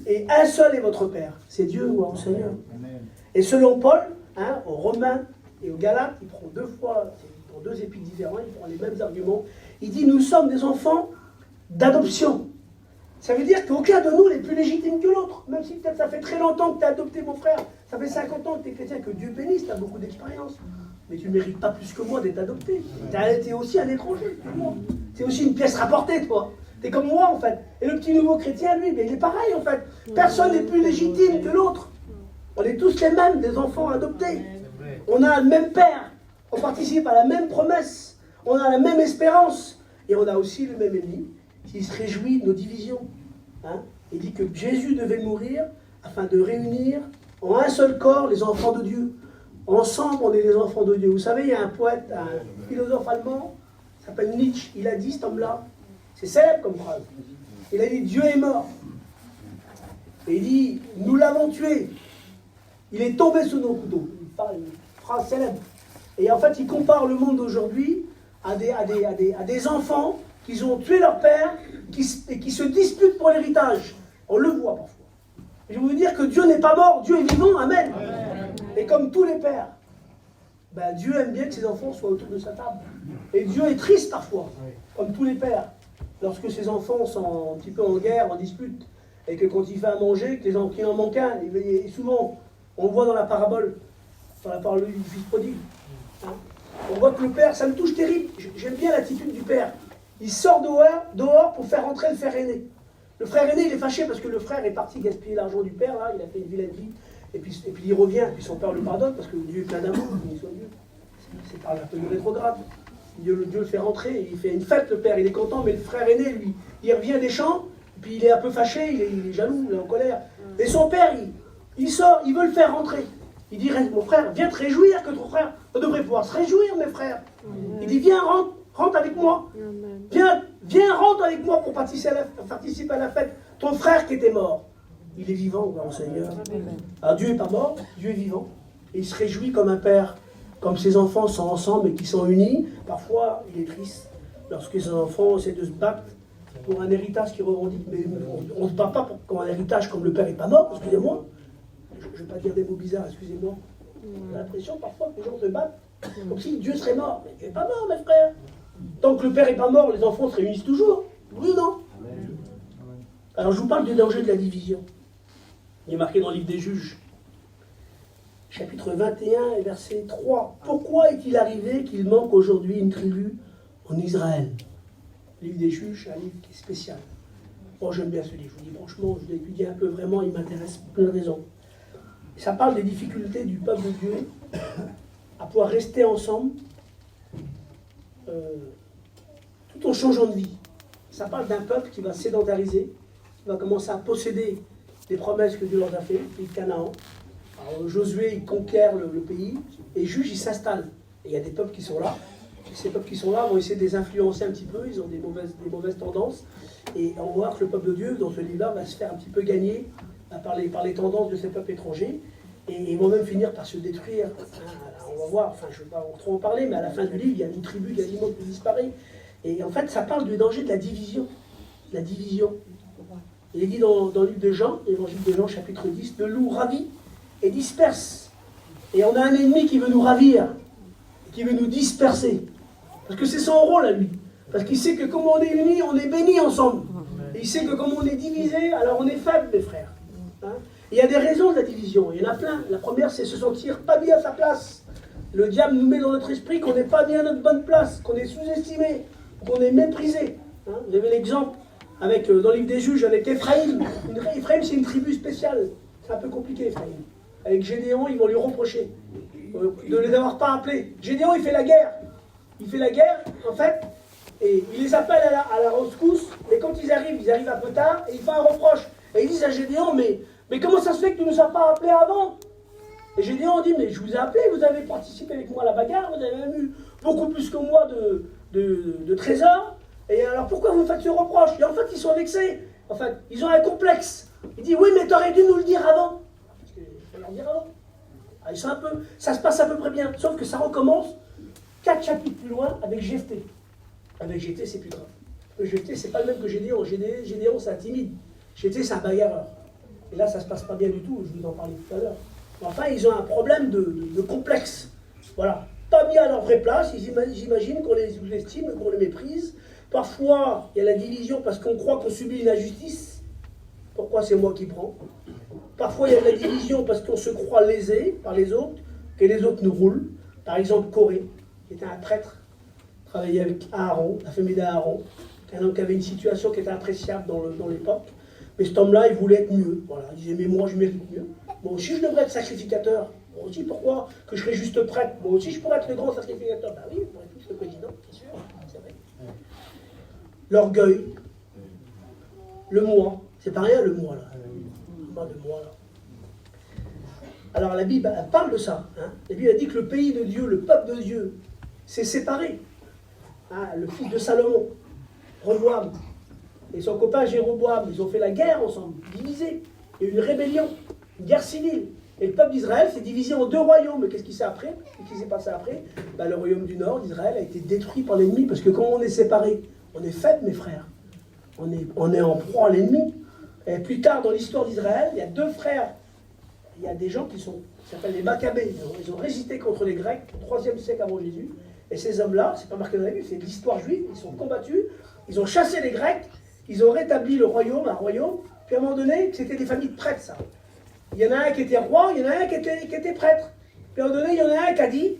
Et un seul est votre Père. C'est Dieu ou un Seigneur. Et selon Paul, aux Romains et aux Galates, il prend deux fois, pour deux épîtres différents, il prend les mêmes arguments. Il dit, nous sommes des enfants d'adoption. Ça veut dire qu'aucun de nous n'est plus légitime que l'autre. Même si peut-être ça fait très longtemps que tu as adopté mon frère, ça fait 50 ans que tu es chrétien, que Dieu bénisse, tu as beaucoup d'expérience. Mais tu ne mérites pas plus que moi d'être adopté. Tu as été aussi un étranger, c'est aussi une pièce rapportée, toi. Tu es comme moi, en fait. Et le petit nouveau chrétien, lui, mais il est pareil, en fait. Personne n'est plus légitime que l'autre. On est tous les mêmes, des enfants adoptés. On a le même Père. On participe à la même promesse. On a la même espérance. Et on a aussi le même ennemi qui se réjouit de nos divisions. Il dit que Jésus devait mourir afin de réunir en un seul corps les enfants de Dieu. Ensemble, on est les enfants de Dieu. Vous savez, il y a un poète, un philosophe allemand, qui s'appelle Nietzsche. Il a dit, cet homme-là, c'est célèbre comme phrase. Il a dit, Dieu est mort. Et il dit, nous l'avons tué. Il est tombé sous nos couteaux. Il parle une phrase célèbre. Et en fait, il compare le monde d'aujourd'hui à des enfants qui ont tué leur père et qui se disputent pour l'héritage. On le voit parfois. Je veux dire que Dieu n'est pas mort, Dieu est vivant, amen. Et comme tous les pères, ben Dieu aime bien que ses enfants soient autour de sa table. Et Dieu est triste parfois, comme tous les pères, lorsque ses enfants sont un petit peu en guerre, en dispute, et que quand il fait à manger, qu'il en manque un. Et souvent, on voit dans la parabole du fils prodigue. Hein, on voit que le père, ça me touche terrible. J'aime bien l'attitude du père. Il sort dehors pour faire rentrer le frère aîné. Le frère aîné, il est fâché parce que le frère est parti gaspiller l'argent du père, là, il a fait une vilaine vie, et puis il revient, puis son père le pardonne, parce que Dieu est plein d'amour, qu'il soit Dieu. C'est pas un peu de rétrograde. Dieu le fait rentrer, il fait une fête, le père, il est content, mais le frère aîné, lui, il revient des champs, puis il est un peu fâché, il est jaloux, il est en colère. Et son père, il sort, il veut le faire rentrer. Il dit, mon frère, viens te réjouir que ton frère, on devrait pouvoir se réjouir, mes frères. Il dit, viens, rentre avec moi. Viens, rentre avec moi pour participer à la fête. Ton frère qui était mort, il est vivant, grand Seigneur. Alors Dieu n'est pas mort, Dieu est vivant. Et il se réjouit comme un père, comme ses enfants sont ensemble et qui sont unis. Parfois, il est triste lorsque ses enfants essaient de se battre pour un héritage qui revendique. Mais on ne se bat pas pour un héritage comme le père n'est pas mort, excusez-moi. Je ne vais pas dire des mots bizarres, excusez-moi. J'ai l'impression parfois que les gens se battent comme si Dieu serait mort. Mais Dieu n'est pas mort, mes frères. Tant que le père n'est pas mort, les enfants se réunissent toujours. Oui ou non? Alors je vous parle du danger de la division. Il est marqué dans le livre des Juges, chapitre 21 et verset 3. Pourquoi est-il arrivé qu'il manque aujourd'hui une tribu en Israël? Le livre des Juges, un livre qui est spécial. Moi j'aime bien ce livre, je vous dis franchement, je l'ai étudié un peu vraiment, il m'intéresse pour plein de raisons. Ça parle des difficultés du peuple de Dieu à pouvoir rester ensemble tout en changeant de vie. Ça parle d'un peuple qui va sédentariser, qui va commencer à posséder les promesses que Dieu leur a fait, le pays de Canaan. Alors Josué, il conquiert le pays, et Juge, il s'installe. Et il y a des peuples qui sont là. Et ces peuples qui sont là vont essayer de les influencer un petit peu, ils ont des mauvaises tendances. Et on va voir que le peuple de Dieu, dans ce livre-là, va se faire un petit peu gagner par les tendances de ces peuples étrangers. Et ils vont même finir par se détruire. On va voir, enfin je ne vais pas trop en parler, mais à la fin du livre, il y a une tribu quasiment qui disparaît. Et en fait, ça parle du danger de la division. La division. Il est dit dans le livre de Jean, l'évangile de Jean, chapitre 10, le loup ravit et disperse. Et on a un ennemi qui veut nous ravir, qui veut nous disperser. Parce que c'est son rôle à lui. Parce qu'il sait que comme on est unis, on est bénis ensemble. Et il sait que comme on est divisé, alors on est faible, mes frères. Hein? Il y a des raisons de la division, il y en a plein. La première, c'est se sentir pas bien à sa place. Le diable nous met dans notre esprit qu'on n'est pas bien à notre bonne place, qu'on est sous-estimé, qu'on est méprisé. Hein? Vous avez l'exemple avec, dans le livre des Juges avec Éphraïm. Éphraïm, c'est une tribu spéciale. C'est un peu compliqué, Éphraïm. Avec Gédéon, ils vont lui reprocher de les avoir pas appelés. Gédéon, il fait la guerre. Il fait la guerre, en fait, et il les appelle à la rescousse. Et quand ils arrivent un peu tard, et il fait un reproche. Et ils disent à Gédéon, mais comment ça se fait que tu ne nous as pas appelés avant? Et Gédéon dit, mais je vous ai appelé, vous avez participé avec moi à la bagarre, vous avez même eu beaucoup plus que moi de trésors. Et alors pourquoi vous me faites ce reproche? Et en fait, ils sont vexés. En fait, ils ont un complexe. Il dit, oui, mais tu aurais dû nous le dire avant. Parce qu'il faut leur dire avant. Alors, ils sont ça se passe à peu près bien. Sauf que ça recommence 4 chapitres plus loin avec Jephthé. Avec Jephthé, c'est plus grave. Parce que Jephthé, c'est pas le même que Gédéon. Gédéon, c'est un timide. Jephthé, c'est un bagarreur. Et là, ça se passe pas bien du tout. Je vous en parlais tout à l'heure. Enfin, ils ont un problème de complexe. Voilà. Pas bien à leur vraie place. J'imagine qu'on les sous-estime, qu'on les méprise. Parfois, il y a la division parce qu'on croit qu'on subit une injustice. Pourquoi c'est moi qui prends? Parfois, il y a de la division parce qu'on se croit lésé par les autres, que les autres nous roulent. Par exemple, Corée, qui était un prêtre, travaillait avec Aaron, la famille d'Aaron, un homme qui avait une situation qui était appréciable dans l'époque. Mais cet homme-là, il voulait être mieux. Voilà. Il disait, mais moi, je mérite mieux. Moi aussi, je devrais être sacrificateur. Moi aussi, pourquoi que je serais juste prêtre? Moi aussi, je pourrais être le grand sacrificateur. Ben oui, pour être tous le président, c'est sûr, c'est vrai. L'orgueil, le moi, c'est pas rien le moi, là. Pas de moi, là. Alors, la Bible, elle parle de ça. Hein. La Bible a dit que le pays de Dieu, le peuple de Dieu, s'est séparé. Hein, le fils de Salomon, Roboam, et son copain Jéroboam, ils ont fait la guerre ensemble, divisés. Il y a eu une rébellion, une guerre civile. Et le peuple d'Israël s'est divisé en 2 royaumes. Mais qu'est-ce qui s'est passé après? Ben, le royaume du nord d'Israël a été détruit par l'ennemi, parce que quand on est séparés, on est faible, mes frères. On est en proie à l'ennemi. Et plus tard, dans l'histoire d'Israël, il y a deux frères. Il y a des gens qui s'appellent les Maccabées. Ils ont résisté contre les Grecs au 3e siècle avant Jésus. Et ces hommes-là, c'est pas marqué dans la Bible, c'est de l'histoire juive. Ils sont combattus, ils ont chassé les Grecs, ils ont rétabli le royaume, un royaume. Puis à un moment donné, c'était des familles de prêtres, ça. Il y en a un qui était roi, il y en a un qui était prêtre. Puis à un moment donné, il y en a un qui a dit,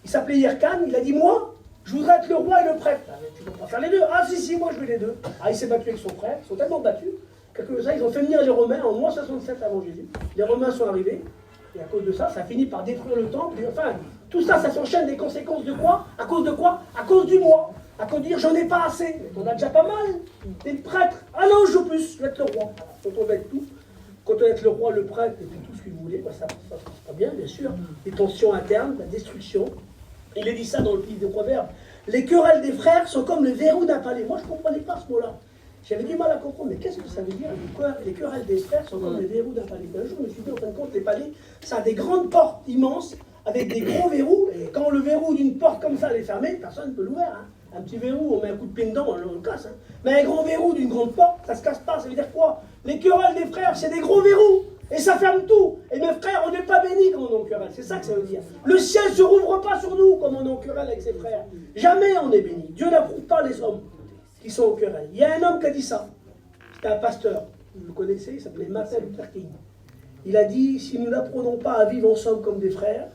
il s'appelait Hyrcan, il a dit, moi, je voudrais être le roi et le prêtre. Ah, mais tu ne peux pas faire les deux. Ah si, moi je veux les deux. Ah, il s'est battu avec son frère, ils sont tellement battus, que ça, ils ont fait venir les Romains en moins 67 avant Jésus. Les Romains sont arrivés, et à cause de ça, ça finit par détruire le temple. Et enfin, tout ça, ça s'enchaîne des conséquences de quoi? À cause de quoi? À cause du moi. À cause de dire, j'en ai pas assez. Mais on a déjà pas mal. T'es le prêtre. Ah non, je veux plus, je vais être le roi. Quand on va être tout, quand on va être le roi, le prêtre, et puis tout ce que vous voulez, bah, ça se passe pas bien, bien sûr. Les tensions internes, la destruction. Il est dit ça dans le livre des Proverbes. Les querelles des frères sont comme le verrou d'un palais. Moi, je ne comprenais pas ce mot-là. J'avais du mal à comprendre, mais qu'est-ce que ça veut dire? Les querelles des frères sont comme les verrous d'un palais. Un jour, je me suis dit, en fin de compte, les palais, ça a des grandes portes immenses, avec des gros verrous, et quand le verrou d'une porte comme ça est fermé, personne ne peut l'ouvrir. Hein. Un petit verrou, on met un coup de pied dedans, on le casse. Hein. Mais un grand verrou d'une grande porte, ça ne se casse pas. Ça veut dire quoi? Les querelles des frères, c'est des gros verrous, et ça ferme tout. Et mes frères, on n'est pas bénis quand on est en querelle. C'est ça que ça veut dire. Le ciel ne se rouvre pas sur nous comme on est en querelle avec ses frères. Jamais on est béni. Dieu n'approuve pas les hommes qui sont en querelle. Il y a un homme qui a dit ça. C'était un pasteur. Vous le connaissez, il s'appelait Martin Luther King. Il a dit, si nous n'apprenons pas à vivre ensemble comme des frères,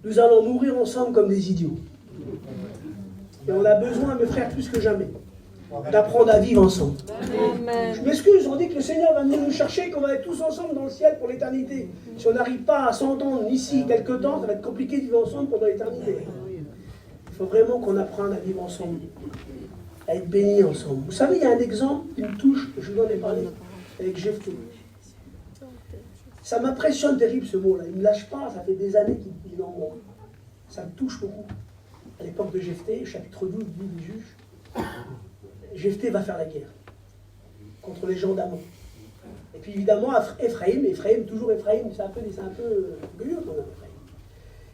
nous allons mourir ensemble comme des idiots. Et on a besoin, mes frères, plus que jamais, d'apprendre à vivre ensemble. Amen. Je m'excuse, on dit que le Seigneur va venir nous chercher, qu'on va être tous ensemble dans le ciel pour l'éternité. Si on n'arrive pas à s'entendre ici quelque temps, ça va être compliqué de vivre ensemble pendant l'éternité. Il faut vraiment qu'on apprenne à vivre ensemble, à être bénis ensemble. Vous savez, il y a un exemple qui me touche, je vous en ai parlé, avec Jephthé. Ça m'impressionne terrible ce mot-là, il ne me lâche pas, ça fait des années qu'il est en moi. Ça me touche beaucoup. À l'époque de Jephthé, chapitre 12 du livre des Juges, Jephthé va faire la guerre contre les gens d'Amon. Et puis évidemment, Ephraïm, toujours Ephraïm, c'est un peu orgueilleux quand même, Ephraïm.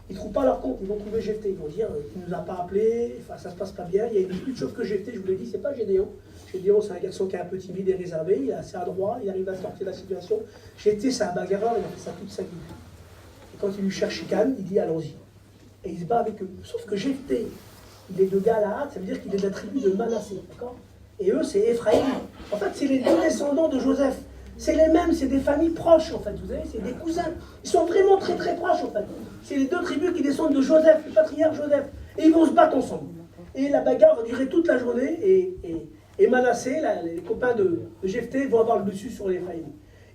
Ils ne trouvent pas leur compte, ils vont trouver Jephthé, ils vont dire, il ne nous a pas appelés, enfin, ça ne se passe pas bien, il y a une dispute, sauf que Jephthé, je vous l'ai dit, c'est pas Gédéon. Gédéon, c'est un garçon qui est un peu timide et réservé, il est assez adroit, il arrive à sortir de la situation. Jephthé, c'est un bagarreur, il a fait ça toute sa vie. Et quand il lui cherche chicane, il dit, allons-y. Et il se bat avec eux. Sauf que Jephthé, il est de Galaad, ça veut dire qu'il est de la tribu de Manassé, d'accord? Et eux, c'est Ephraïm. En fait, c'est les deux descendants de Joseph. C'est les mêmes, c'est des familles proches, en fait, vous savez, c'est des cousins. Ils sont vraiment très très proches, en fait. C'est les deux tribus qui descendent de Joseph, le patriarche Joseph. Et ils vont se battre ensemble. Et la bagarre va durer toute la journée, et Manassé, les copains de Jephthé, vont avoir le dessus sur l'Ephraïm.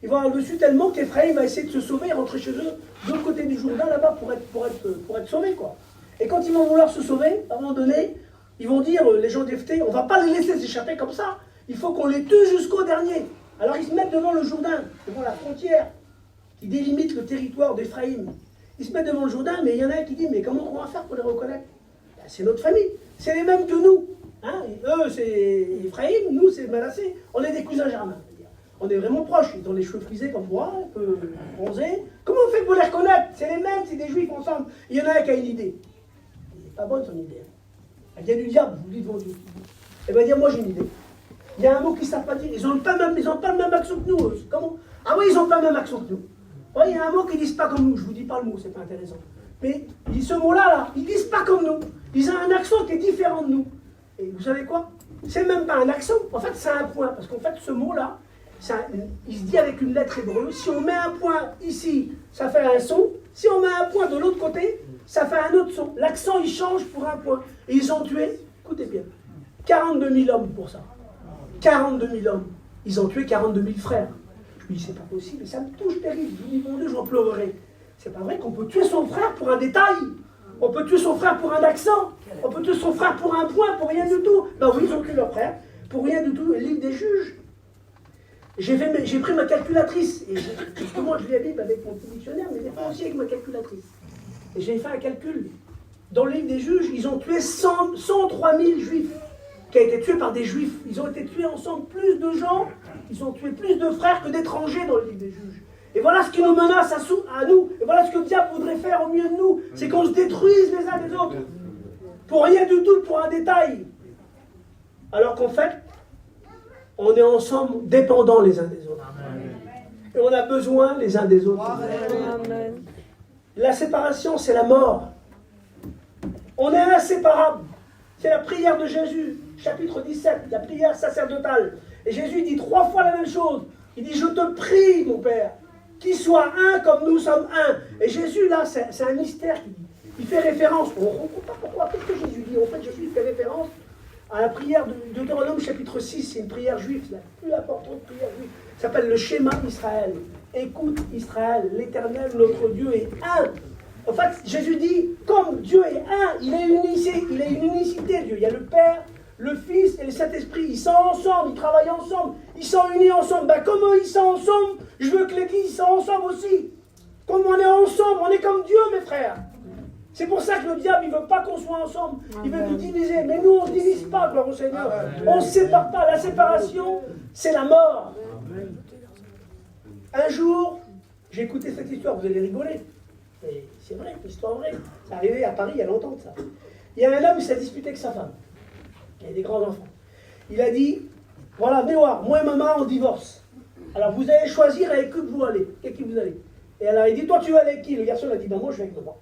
Ils vont avoir le dessus tellement qu'Ephraïm va essayer de se sauver et rentrer chez eux, de l'autre côté du Jourdain, là-bas, pour être sauvé, quoi. Et quand ils vont vouloir se sauver, à un moment donné, ils vont dire, les gens d'Jephthé, on ne va pas les laisser s'échapper comme ça. Il faut qu'on les tue jusqu'au dernier. Alors ils se mettent devant le Jourdain, devant la frontière qui délimite le territoire d'Ephraïm. Ils se mettent devant le Jourdain, mais il y en a un qui dit, mais comment on va faire pour les reconnaître? Ben, c'est notre famille, c'est les mêmes que nous. Hein? Eux, c'est Ephraïm, nous, c'est Manassé. On est des cousins germains. On est vraiment proches, ils ont les cheveux frisés comme moi, un peu bronzés. Comment on fait pour les reconnaître? C'est les mêmes, c'est des juifs ensemble. Il y en a un qui a une idée. Elle n'est pas bonne son idée. Elle vient du diable, je vous le dis devant Dieu. Elle va dire, moi j'ai une idée. Il y a un mot qu'ils ne savent pas dire. Ils n'ont pas le même accent que nous. Comment? Ah oui, ils n'ont pas le même accent que nous. Oui, il y a un mot qu'ils ne disent pas comme nous. Je ne vous dis pas le mot, c'est pas intéressant. Mais ce mot-là, ils ne disent pas comme nous. Ils ont un accent qui est différent de nous. Et vous savez quoi? C'est même pas un accent. En fait, c'est un point. Parce qu'en fait, ce mot-là, il se dit avec une lettre hébreu. Si on met un point ici, ça fait un son. Si on met un point de l'autre côté, ça fait un autre son. L'accent, il change pour un point. Et ils ont tué, écoutez bien, 42 000 hommes pour ça. 42 000 hommes. Ils ont tué 42 000 frères. Je lui dis, c'est pas possible. Et ça me touche terrible. Je lui dis, mon Dieu, j'en pleurerai. C'est pas vrai qu'on peut tuer son frère pour un détail. On peut tuer son frère pour un accent. On peut tuer son frère pour un point, pour rien du tout. Ben oui, ils ont tué leur frère pour rien du tout. Le livre des Juges. J'ai pris ma calculatrice. Et justement, je lis la Bible avec mon petit dictionnaire, mais des fois aussi avec ma calculatrice. Et j'ai fait un calcul. Dans le livre des Juges, ils ont tué 103 000 juifs, qui ont été tués par des juifs. Ils ont été tués ensemble, plus de gens, ils ont tué plus de frères que d'étrangers dans le livre des Juges. Et voilà ce qui nous menace à nous. Et voilà ce que le diable voudrait faire au milieu de nous. C'est qu'on se détruise les uns les autres. Pour rien du tout, pour un détail. Alors qu'en fait, On est ensemble, dépendants les uns des autres. Et on a besoin les uns des autres. Amen. La séparation, c'est la mort. On est inséparables. C'est la prière de Jésus, chapitre 17, la prière sacerdotale. Et Jésus dit 3 fois la même chose. Il dit, je te prie, mon Père, qu'il soit un comme nous sommes un. Et Jésus, là, c'est un mystère. Il fait référence. On ne comprend pas pourquoi. Qu'est-ce que Jésus dit? En fait, Jésus fait référence à la prière de Deutéronome, chapitre 6. C'est une prière juive, c'est la plus importante prière juive. Ça s'appelle le schéma Israël. Écoute, Israël, l'Éternel, notre Dieu, est un. En fait, Jésus dit, comme Dieu est un, il est une unicité, Dieu. Il y a le Père, le Fils et le Saint-Esprit. Ils sont ensemble, ils travaillent ensemble, ils sont unis ensemble. Ben, comment ils sont ensemble? Je veux que l'Église soit ensemble aussi. Comme on est ensemble, on est comme Dieu, mes frères. C'est pour ça que le diable, il ne veut pas qu'on soit ensemble. Il veut nous diviser. Mais nous, on ne divise pas, gloire au Seigneur. On ne se sépare pas. La séparation, c'est la mort. Un jour, j'ai écouté cette histoire, vous allez rigoler. Mais c'est vrai, une histoire vraie. C'est arrivé à Paris il y a longtemps de ça. Il y a un homme qui s'est disputé avec sa femme. Il a des grands enfants. Il a dit, voilà, venez voir, moi et maman, on divorce. Alors vous allez choisir avec qui vous allez. Avec qui vous allez. Et elle a dit, toi tu vas avec qui? Le garçon a dit, ben moi je vais avec maman.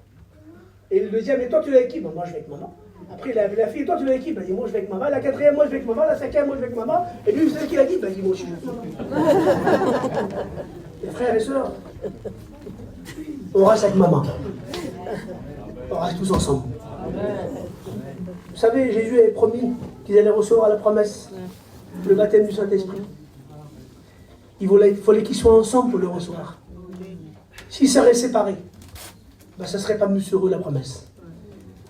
Et le deuxième, et toi tu vas avec qui? Ben moi je vais avec maman. Après la fille, et toi tu vas avec qui? Ben dit, moi je vais avec maman. La quatrième, moi je vais avec maman. La cinquième, moi je vais avec maman. Et lui, vous savez ce qu'il a dit? Ben dit, moi aussi je vais avec maman. Les frères et sœurs, on reste avec maman. On reste tous ensemble. Vous savez, Jésus avait promis qu'ils allaient recevoir la promesse, le baptême du Saint-Esprit. Il fallait qu'ils soient ensemble pour le recevoir. S'ils seraient séparés, ben, ça ne serait pas plus heureux la promesse.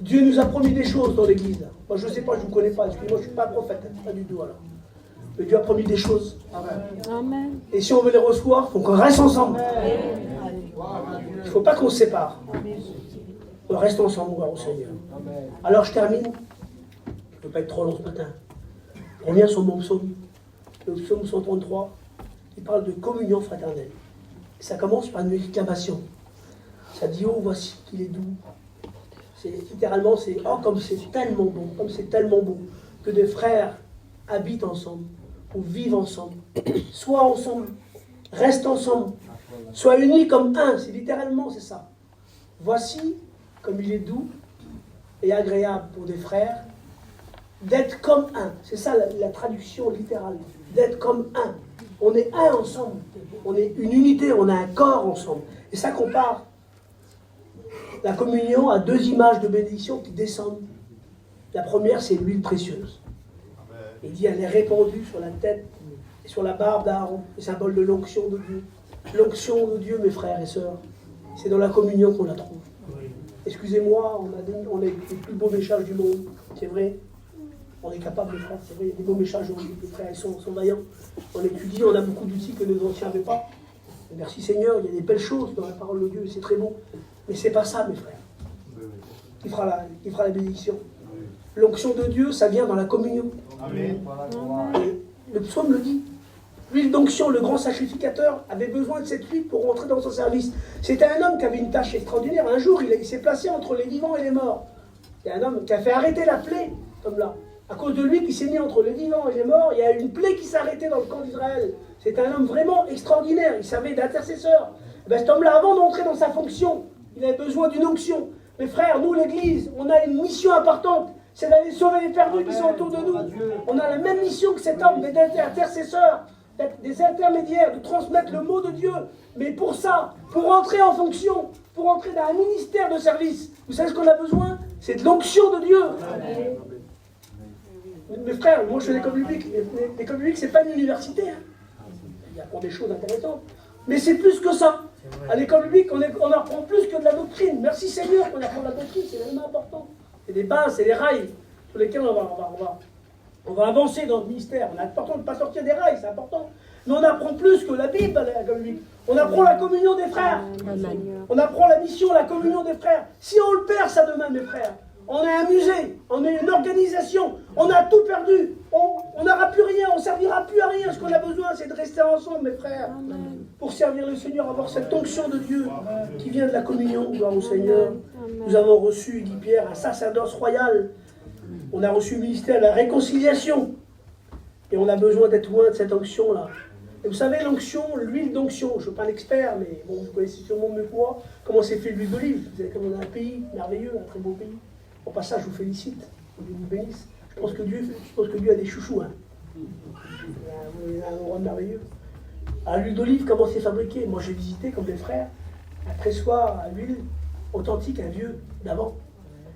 Dieu nous a promis des choses dans l'église. Moi, je ne sais pas, je ne vous connais pas. Excusez-moi, je ne suis pas prophète, pas du tout alors. Mais Dieu a promis des choses. Amen. Et si on veut les recevoir, il faut qu'on reste ensemble. Il ne faut pas qu'on se sépare. On reste ensemble, gloire au Seigneur. Alors je termine. Je ne peux pas être trop long ce matin. On revient sur mon psaume. Le psaume 133. Il parle de communion fraternelle. Et ça commence par une exclamation. Ça dit, oh, voici qu'il est doux. Littéralement, c'est, oh, comme c'est tellement bon, comme c'est tellement beau que des frères habitent ensemble, ou vivent ensemble, soient ensemble, restent ensemble, soient unis comme un. C'est littéralement, c'est ça. Voici comme il est doux et agréable pour des frères d'être comme un. C'est ça la traduction littérale. D'être comme un. On est un ensemble. On est une unité, on a un corps ensemble. Et ça compare la communion à 2 images de bénédiction qui descendent. La première, c'est l'huile précieuse. Il dit, elle est répandue sur la tête et sur la barbe d'Aaron, le symbole de l'onction de Dieu. L'onction de Dieu, mes frères et sœurs, c'est dans la communion qu'on la trouve. Excusez-moi, on a les plus beaux messages du monde, c'est vrai. On est capable de faire, c'est vrai, il y a des beaux messages, les frères ils sont vaillants. On étudie, on a beaucoup d'outils que nos anciens n'avaient pas. Et merci Seigneur, il y a des belles choses dans la parole de Dieu, c'est très bon. Mais c'est pas ça, mes frères, qui fera la bénédiction. L'onction de Dieu, ça vient dans la communion. Amen. Et le psaume le dit. L'huile d'onction, le grand sacrificateur, avait besoin de cette huile pour rentrer dans son service. C'était un homme qui avait une tâche extraordinaire. Un jour, il s'est placé entre les vivants et les morts. Il y a un homme qui a fait arrêter la plaie, comme là. À cause de lui qui s'est mis entre les vivants et les morts, il y a une plaie qui s'est arrêtée dans le camp d'Israël. C'est un homme vraiment extraordinaire. Il servait d'intercesseur. Ben, cet homme-là, avant d'entrer dans sa fonction, il avait besoin d'une onction. Mes frères, nous, l'Église, on a une mission importante. C'est d'aller sauver les perdus qui sont autour de nous. On a la même mission que cet homme, d'être intercesseur, d'être des intermédiaires, de transmettre le mot de Dieu. Mais pour ça, pour entrer en fonction, pour entrer dans un ministère de service, vous savez ce qu'on a besoin? C'est de l'onction de Dieu. Mes frères, moi je fais l'école publique. L'école publique, c'est pas une université. Il y a des choses intéressantes. Mais c'est plus que ça. À l'école publique, on apprend plus que de la doctrine. Merci Seigneur qu'on apprend la doctrine, c'est vraiment important. C'est des bases, c'est des rails sur lesquels on va avancer dans le ministère. On est important de ne pas sortir des rails, c'est important. Mais on apprend plus que la Bible à l'école publique. On apprend la communion des frères. On apprend la mission, la communion des frères. Si on le perd ça demain, mes frères, on est un musée, on est une organisation, on a tout perdu. On n'aura plus rien, on ne servira plus à rien. Ce qu'on a besoin, c'est de rester ensemble, mes frères, pour servir le Seigneur, avoir cette onction de Dieu qui vient de la communion, gloire au Seigneur. Nous avons reçu, dit Pierre, un sacerdoce royal. On a reçu le ministère de la réconciliation. Et on a besoin d'être loin de cette onction-là. Et vous savez, l'onction, l'huile d'onction, je ne suis pas un expert, mais bon, vous connaissez sûrement mieux que moi comment c'est fait l'huile d'olive. Vous savez, comme on a un pays merveilleux, un très beau pays. Au passage, je vous félicite, Dieu vous bénisse. Je pense que Dieu a des chouchous. Hein. Il a un endroit merveilleux. Alors, l'huile d'olive, comment c'est fabriqué? Moi, j'ai visité, comme mes frères, un pressoir à l'huile authentique, un vieux d'avant.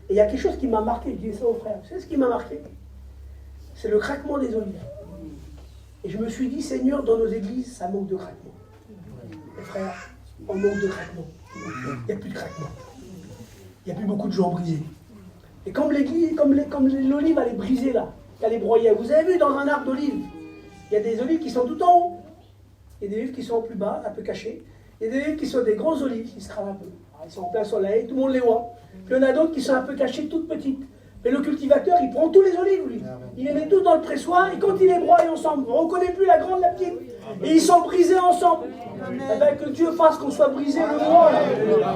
Et il y a quelque chose qui m'a marqué, je dis ça aux frères. Vous savez ce qui m'a marqué? C'est le craquement des olives. Et je me suis dit, Seigneur, dans nos églises, ça manque de craquement. Mes frères, on manque de craquement. Il n'y a plus de craquement. Il n'y a plus beaucoup de gens brisés. Et comme l'église, comme l'olive, elle est brisée là, elle est broyée. Vous avez vu dans un arbre d'olive, il y a des olives qui sont tout en haut. Il y a des olives qui sont plus bas, un peu cachées. Il y a des olives qui sont des grands olives qui se cravent un peu. Alors, ils sont en plein soleil, tout le monde les voit. Puis il y en a d'autres qui sont un peu cachées, toutes petites. Mais le cultivateur, il prend tous les olives, lui. Il les met tous dans le pressoir, et quand il les broie ensemble, on ne reconnaît plus la grande, la petite. Et ils sont brisés ensemble. Eh bien, que Dieu fasse qu'on soit brisé le noir, là,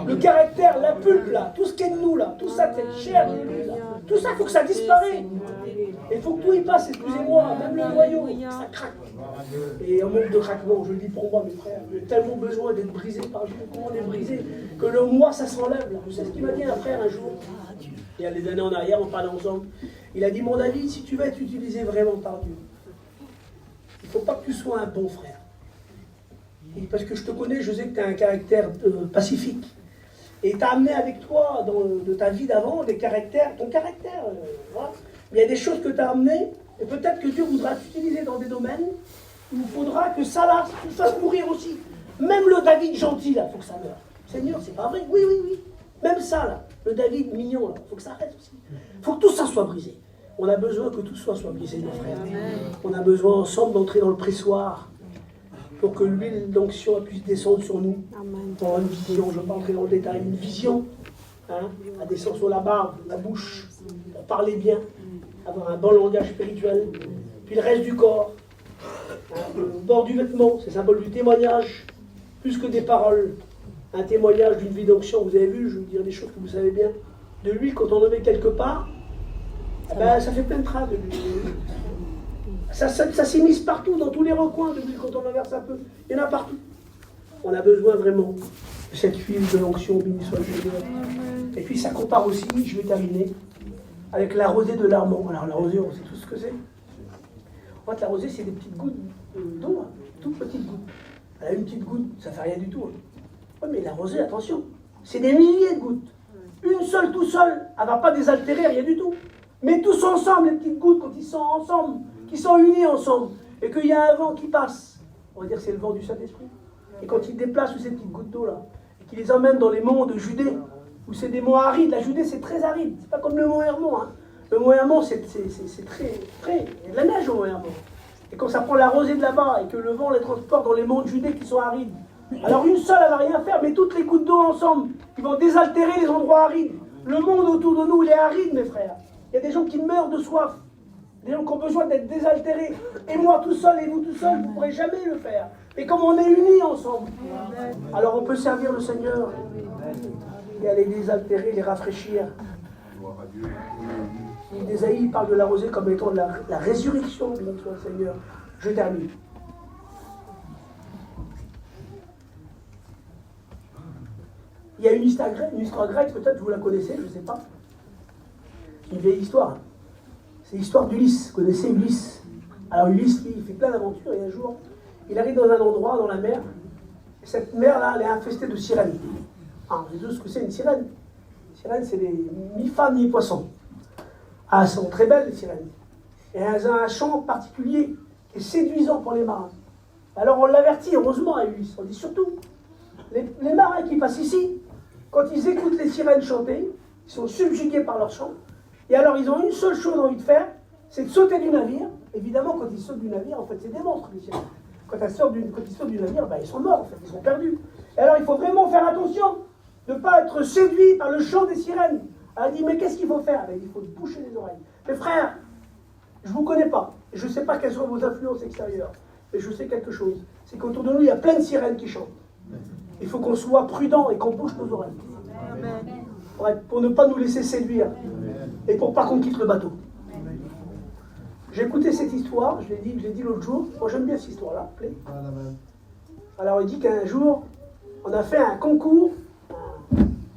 le caractère, la pulpe, là, tout ce qui est de nous, là, tout ça, cette chair de lui, là, tout ça, il faut que ça disparaisse. Et il faut que tout y passe, excusez-moi, même le noyau, ça craque. Et on manque de craquement, je le dis pour moi, mes frères. J'ai tellement besoin d'être brisé par Dieu, comment on est brisé, que le moi, ça s'enlève, là. Vous savez ce qu'il m'a dit un frère un jour? Il y a des années en arrière, on parlait ensemble. Il a dit, mon David, si tu veux être utilisé vraiment par Dieu, il ne faut pas que tu sois un bon frère. Il dit, parce que je te connais, je sais que tu as un caractère pacifique. Et tu as amené avec toi, de ta vie d'avant, des caractères, ton caractère. Voilà. Mais il y a des choses que tu as amenées, et peut-être que Dieu voudra t'utiliser dans des domaines où il faudra que ça là, tu fasses mourir aussi. Même le David gentil, là, il faut que ça meure. Seigneur, c'est pas vrai. Oui, oui, oui. Même ça, là, le David mignon, là, il faut que ça arrête aussi. Il faut que tout ça soit brisé. On a besoin que tout soit brisé, nos frères. On a besoin ensemble d'entrer dans le pressoir pour que l'huile d'onction puisse descendre sur nous. Pour une vision, je ne vais pas entrer dans le détail, une vision, hein, à descendre sur la barbe, la bouche, pour parler bien, avoir un bon langage spirituel, puis le reste du corps, hein, le bord du vêtement, c'est symbole du témoignage, plus que des paroles. Un témoignage d'une vie d'onction, vous avez vu, je vais vous dire des choses que vous savez bien. De l'huile, quand on en met quelque part, ben, ça fait plein de traces de l'huile. Ça s'immisce partout, dans tous les recoins de l'huile, quand on en verse un peu. Il y en a partout. On a besoin vraiment de cette huile de l'onction, béni soit le Seigneur. Et puis ça compare aussi, je vais terminer, avec la rosée de l'Armand. Alors la rosée, on sait tous ce que c'est. En fait, la rosée, c'est des petites gouttes d'eau, hein, toutes petites gouttes. Elle a une petite goutte, ça ne fait rien du tout. Hein. Oui, mais la rosée, attention, c'est des milliers de gouttes. Une seule, tout seul, elle ne va pas désaltérer, rien du tout. Mais tous ensemble, les petites gouttes, quand ils sont ensemble, qui sont unis ensemble, et qu'il y a un vent qui passe, on va dire que c'est le vent du Saint-Esprit, et quand il déplace ces petites gouttes d'eau-là, et qu'il les emmène dans les monts de Judée, où c'est des monts arides, la Judée c'est très aride, c'est pas comme le mont Hermon. Hein. Le mont Hermon c'est très, il y a de la neige au mont Hermon. Et quand ça prend la rosée de là-bas, et que le vent les transporte dans les monts de Judée qui sont arides, alors une seule, elle ne va rien faire, mais toutes les gouttes d'eau ensemble, ils vont désaltérer les endroits arides. Le monde autour de nous, il est aride, mes frères. Il y a des gens qui meurent de soif. Des gens qui ont besoin d'être désaltérés. Et moi tout seul, et vous tout seul, vous ne pourrez jamais le faire. Et comme on est unis ensemble, alors on peut servir le Seigneur et aller désaltérer, les rafraîchir. Ésaïe parle de la rosée comme étant de la résurrection de notre Seigneur. Je termine. Il y a une histoire grecque, peut-être vous la connaissez, je ne sais pas. C'est une vieille histoire. C'est l'histoire d'Ulysse. Vous connaissez Ulysse? Alors Ulysse, il fait plein d'aventures et un jour, il arrive dans un endroit, dans la mer. Et cette mer-là, elle est infestée de sirènes. Ah, vous savez ce que c'est une sirène? Une sirène, c'est mi-femme, mi-poisson. Ah, elles sont très belles, les sirènes. Et elles ont un chant particulier qui est séduisant pour les marins. Alors on l'avertit, heureusement, à Ulysse. On dit surtout, les marins qui passent ici, quand ils écoutent les sirènes chanter, ils sont subjugués par leur chant. Et alors ils ont une seule chose envie de faire, c'est de sauter du navire. Évidemment, quand ils sautent du navire, en fait, c'est des monstres, les sirènes. Quand ils sautent du navire, ben, ils sont morts, en fait, ils sont perdus. Et alors il faut vraiment faire attention de ne pas être séduit par le chant des sirènes. Elle dit, mais qu'est-ce qu'il faut faire? Ben, il faut se boucher les oreilles. Mais frère, je ne vous connais pas, et je ne sais pas quelles sont vos influences extérieures, mais je sais quelque chose, c'est qu'autour de nous, il y a plein de sirènes qui chantent. Il faut qu'on soit prudent et qu'on bouche nos oreilles. Pour ne pas nous laisser séduire et pour pas qu'on quitte le bateau. J'ai écouté cette histoire, je l'ai dit l'autre jour. Moi, j'aime bien cette histoire-là. Alors, il dit qu'un jour, on a fait un concours,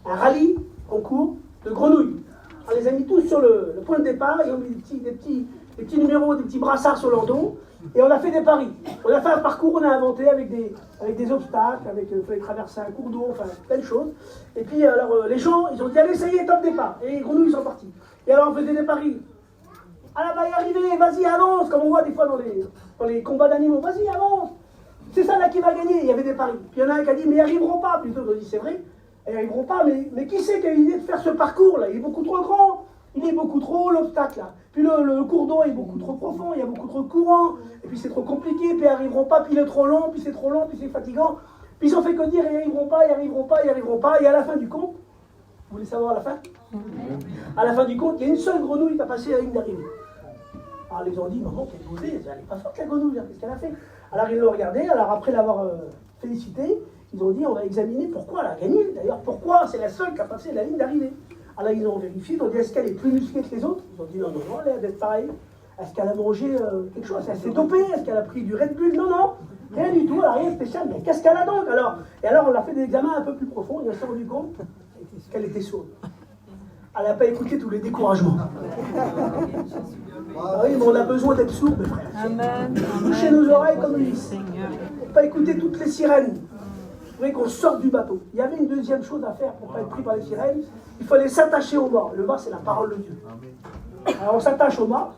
un rallye concours de grenouilles. On les a mis tous sur le point de départ, ils ont mis des petits numéros, des petits brassards sur leur dos, et on a fait des paris. On a fait un parcours, on a inventé avec des obstacles, il fallait traverser un cours d'eau, enfin plein de choses. Et puis alors les gens, ils ont dit allez, ça y est, top départ. Et les grenouilles sont partis. Et alors on faisait des paris. Ah là, va y arriver, vas-y, avance, comme on voit des fois dans les combats d'animaux, vas-y, avance. C'est ça là qui va gagner, il y avait des paris. Puis il y en a un qui a dit mais ils n'y arriveront pas. Puis d'autres ont dit c'est vrai. Ils n'arriveront pas, mais qui c'est qui a eu l'idée de faire ce parcours-là? Il est beaucoup trop grand, il est beaucoup trop l'obstacle là. Puis le cours d'eau est beaucoup trop profond, il y a beaucoup trop de courant, et puis c'est trop compliqué, puis ils n'arriveront pas, puis il est trop long, puis c'est trop long, puis c'est fatigant. Puis ils ont fait que dire, ils n'y arriveront pas, ils n'y arriveront pas, ils n'y arriveront pas, et à la fin du compte, vous voulez savoir à la fin? À la fin du compte, il y a une seule grenouille qui a passé la ligne d'arrivée. Alors ils ont dit, maman, quelle grenouille, elle n'est pas forte la grenouille, qu'est-ce qu'elle a fait? Alors ils l'ont regardé, alors après l'avoir félicité, ils ont dit, on va examiner pourquoi elle a gagné. D'ailleurs, pourquoi c'est la seule qui a passé la ligne d'arrivée. Alors ils ont vérifié, ils ont dit, est-ce qu'elle est plus musclée que les autres? Ils ont dit, non, elle a d'être pareille. Est-ce qu'elle a mangé quelque chose? Elle s'est dopée? Est-ce qu'elle a pris du Red Bull? Non, rien du tout, elle n'a rien de spécial. Mais qu'est-ce qu'elle a donc alors? Et alors on a fait des examens un peu plus profonds, on s'est rendu compte qu'elle était sourde. Elle n'a pas écouté tous les découragements. Ah oui, mais on a besoin d'être sourd, mes frères. Amen. Boucher nos oreilles comme lui. Il ne faut pas écouter toutes les sirènes. Il faudrait qu'on sorte du bateau. Il y avait une deuxième chose à faire pour ne pas être pris par les sirènes. Il fallait s'attacher au mât. Le mât, c'est la parole de Dieu. Alors on s'attache au mât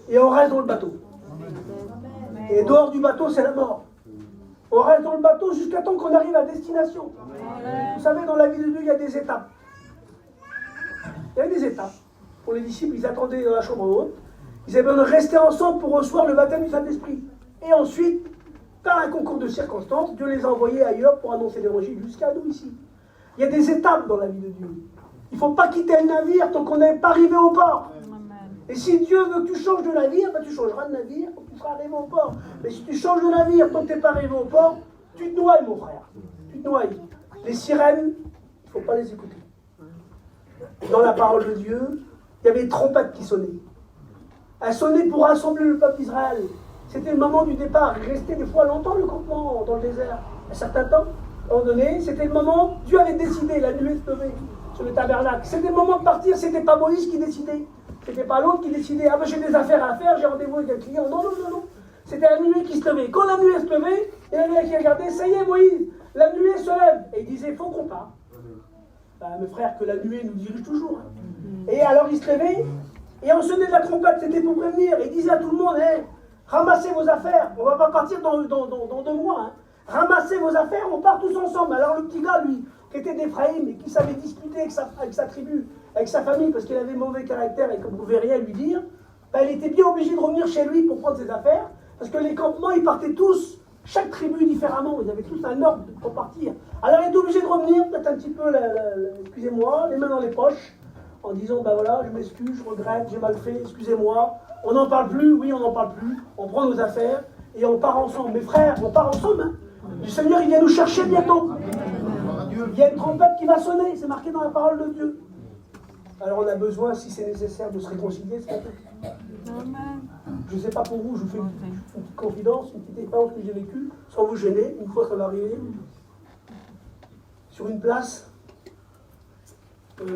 et on reste dans le bateau. Et dehors du bateau, c'est la mort. On reste dans le bateau jusqu'à temps qu'on arrive à destination. Vous savez, dans la vie de Dieu, il y a des étapes. Il y avait des étapes. Pour les disciples, ils attendaient dans la chambre haute. Ils avaient besoin de rester ensemble pour recevoir le baptême du Saint-Esprit. Et ensuite, par un concours de circonstances, Dieu les a envoyés ailleurs pour annoncer l'évangile jusqu'à nous ici. Il y a des étapes dans la vie de Dieu. Il ne faut pas quitter le navire tant qu'on n'est pas arrivé au port. Et si Dieu veut que tu changes de navire, ben tu changeras de navire quand tu seras arrivé au port. Mais si tu changes de navire tant que tu n'es pas arrivé au port, tu te noies, mon frère. Tu te noies. Les sirènes, il ne faut pas les écouter. Dans la parole de Dieu, il y avait des trompettes qui sonnaient. Elles sonnaient pour rassembler le peuple d'Israël. C'était le moment du départ. Il restait des fois longtemps le campement dans le désert. Un certain temps, à un moment donné, c'était le moment, Dieu avait décidé, la nuée se levait sur le tabernacle. C'était le moment de partir, c'était pas Moïse qui décidait. C'était pas l'autre qui décidait, ah ben j'ai des affaires à faire, j'ai rendez-vous avec un client. Non. C'était la nuée qui se levait. Quand la nuée se levait, il y en avait qui regardaient, ça y est Moïse, la nuée se lève. Et il disait, il faut qu'on parte. Ben, mes frères, que la nuée nous dirige toujours. Et alors il se levait, et on sonnait de la trompette, c'était pour prévenir. Et il disait à tout le monde, hey, ramassez vos affaires, on ne va pas partir dans 2 mois. Hein. Ramassez vos affaires, on part tous ensemble. Alors le petit gars, lui, qui était d'Éphraïm et qui savait discuter avec sa tribu, avec sa famille, parce qu'il avait mauvais caractère et qu'on ne pouvait rien lui dire, ben, il était bien obligé de revenir chez lui pour prendre ses affaires, parce que les campements, ils partaient tous, chaque tribu différemment, ils avaient tous un ordre pour partir. Alors il était obligé de revenir, peut-être un petit peu, excusez-moi, les mains dans les poches, en disant, ben voilà, je m'excuse, je regrette, j'ai mal fait, excusez-moi, on n'en parle plus, oui, on n'en parle plus, on prend nos affaires et on part ensemble. Mes frères, on part ensemble, hein. Le Seigneur, il vient nous chercher bientôt. Il y a une trompette qui va sonner, c'est marqué dans la parole de Dieu. Alors on a besoin, si c'est nécessaire, de se réconcilier. Je ne sais pas pour vous, je vous fais une petite confidence, une petite expérience que j'ai vécue, sans vous gêner, une fois ça va arriver. Sur une place,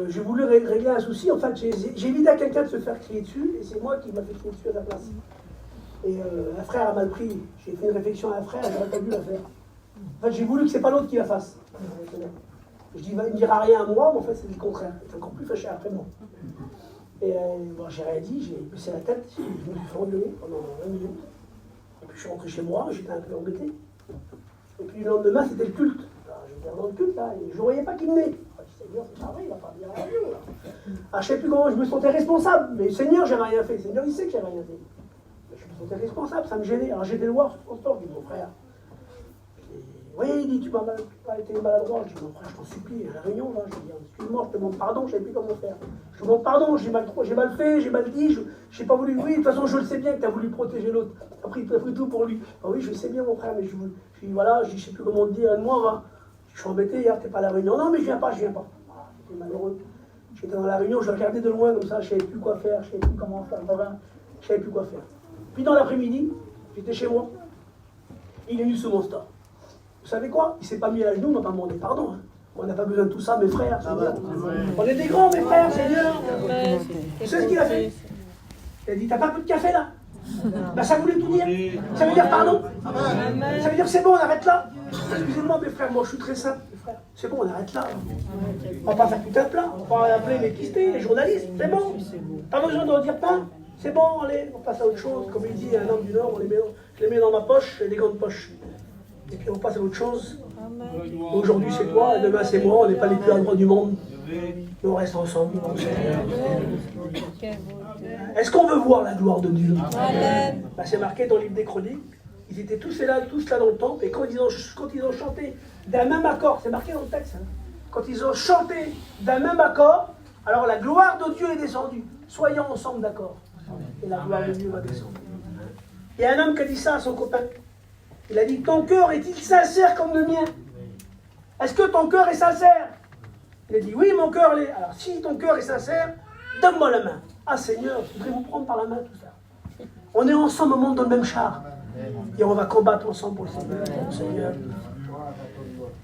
j'ai voulu régler un souci. En fait, j'ai évité à quelqu'un de se faire crier dessus, et c'est moi qui m'a fait crier dessus à la place. Et un frère a mal pris. J'ai fait une réflexion à un frère, j'aurais pas dû la faire. En fait, j'ai voulu que c'est pas l'autre qui la fasse. Je dis, il ne dira rien à moi, mais en fait, c'est le contraire. Il est encore plus fâché après moi. Et bon, j'ai rien dit, j'ai baissé la tête, je me suis fait engueuler pendant 20 minutes. Et puis je suis rentré chez moi, j'étais un peu embêté. Et puis le lendemain, c'était le culte. Alors, j'étais dans le culte, là, et je ne voyais pas qui venait. Je dis, Seigneur, c'est pas vrai, il va pas dire rien. Alors, je ne sais plus comment je me sentais responsable, mais Seigneur, j'ai rien fait. Seigneur, il sait que j'ai rien fait. Je me sentais responsable, ça me gênait. Alors j'ai été le voir sur le transport, je dis, mon frère. Oui, il dit, tu m'as pas été maladroit. Je dis, mon frère, je t'en supplie, à la réunion, là, je dis, excuse-moi, je te demande pardon, je ne savais plus comment faire. Je te demande pardon, j'ai mal fait, j'ai mal dit, je n'ai pas voulu. Oui, de toute façon, je le sais bien que tu as voulu protéger l'autre. Tu as pris tout pour lui. Ah oui, je le sais bien, mon frère, mais je dis, voilà, je ne sais plus comment te dire, aide-moi, je suis embêté, hier, tu n'es pas à la réunion. Non, mais je viens pas. Ah, j'étais malheureux. J'étais dans la réunion, je regardais de loin comme ça, je ne savais plus quoi faire, je ne savais plus comment faire, je ne savais plus quoi faire. Puis dans l'après-midi, j'étais chez moi. Il est venu sous mon store. Vous savez quoi? Il ne s'est pas mis à genoux, il m'a pas demandé pardon. Hein. On n'a pas besoin de tout ça, mes frères. On est des grands, mes frères, Seigneur. Tu sais ce qu'il a fait? Il a dit, t'as pas un peu de café là? Ben, ça voulait tout dire. Ça veut dire pardon. Ça veut dire c'est bon, on arrête là. Excusez-moi, mes frères, moi je suis très simple, mes frères. C'est bon, on arrête là. On va pas faire tout un plat. On va pas appeler les pistés, les journalistes. C'est bon. Pas besoin de redire pas. C'est bon, allez, on passe à autre chose. Comme il dit un homme du Nord, je les mets dans ma poche, des grandes poches. Et puis on passe à autre chose. Aujourd'hui c'est toi, et demain c'est moi, on n'est pas les plus adroits du monde. Mais on reste ensemble. Est-ce qu'on veut voir la gloire de Dieu? Ben, c'est marqué dans le livre des Chroniques. Ils étaient tous là dans le temple, et quand ils ont chanté d'un même accord, c'est marqué dans le texte, hein, quand ils ont chanté d'un même accord, alors la gloire de Dieu est descendue. Soyons ensemble d'accord. Et la gloire de Dieu va descendre. Il y a un homme qui a dit ça à son copain. Il a dit, ton cœur est-il sincère comme le mien? Est-ce que ton cœur est sincère? Il a dit, oui, mon cœur l'est. Alors, si ton cœur est sincère, donne-moi la main. Ah Seigneur, je voudrais vous prendre par la main, tout ça. On est ensemble, on monte dans le même char. Et on va combattre ensemble pour le Seigneur.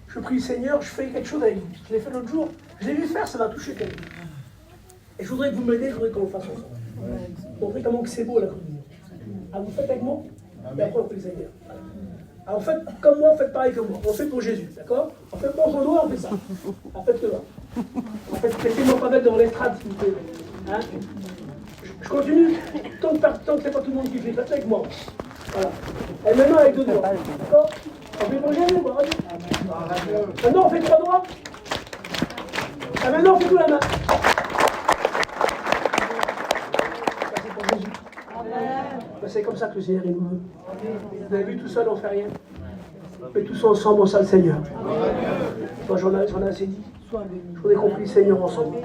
Je prie, Seigneur, je fais quelque chose avec vous. Je l'ai fait l'autre jour. Je l'ai vu faire, ça m'a touché quelqu'un. Et je voudrais que vous m'aidiez, je voudrais qu'on le fasse ensemble. Montrez comment c'est beau la communion. Ah, vous faites avec moi? Et après, on fait le Seigneur. Alors, faites comme moi, faites pareil que moi. On fait pour Jésus, d'accord? On fait pas son doigt, on fait ça. Faites-le là. En fait, laissez-moi pas mettre dans l'estrade, s'il vous plaît. Hein? Je continue. Tant que c'est pas tout le monde qui fait, faites avec moi. Voilà. Et maintenant avec deux doigts. D'accord? On fait pour Jésus, quoi. Maintenant, on fait trois doigts. Et maintenant, on fait tout la main. C'est comme ça que le Seigneur il nous veut. Vous avez vu, tout seul on ne fait rien. Mais tous ensemble on sert le Seigneur. Moi j'en ai assez dit. Je voudrais qu'on prie le Seigneur ensemble.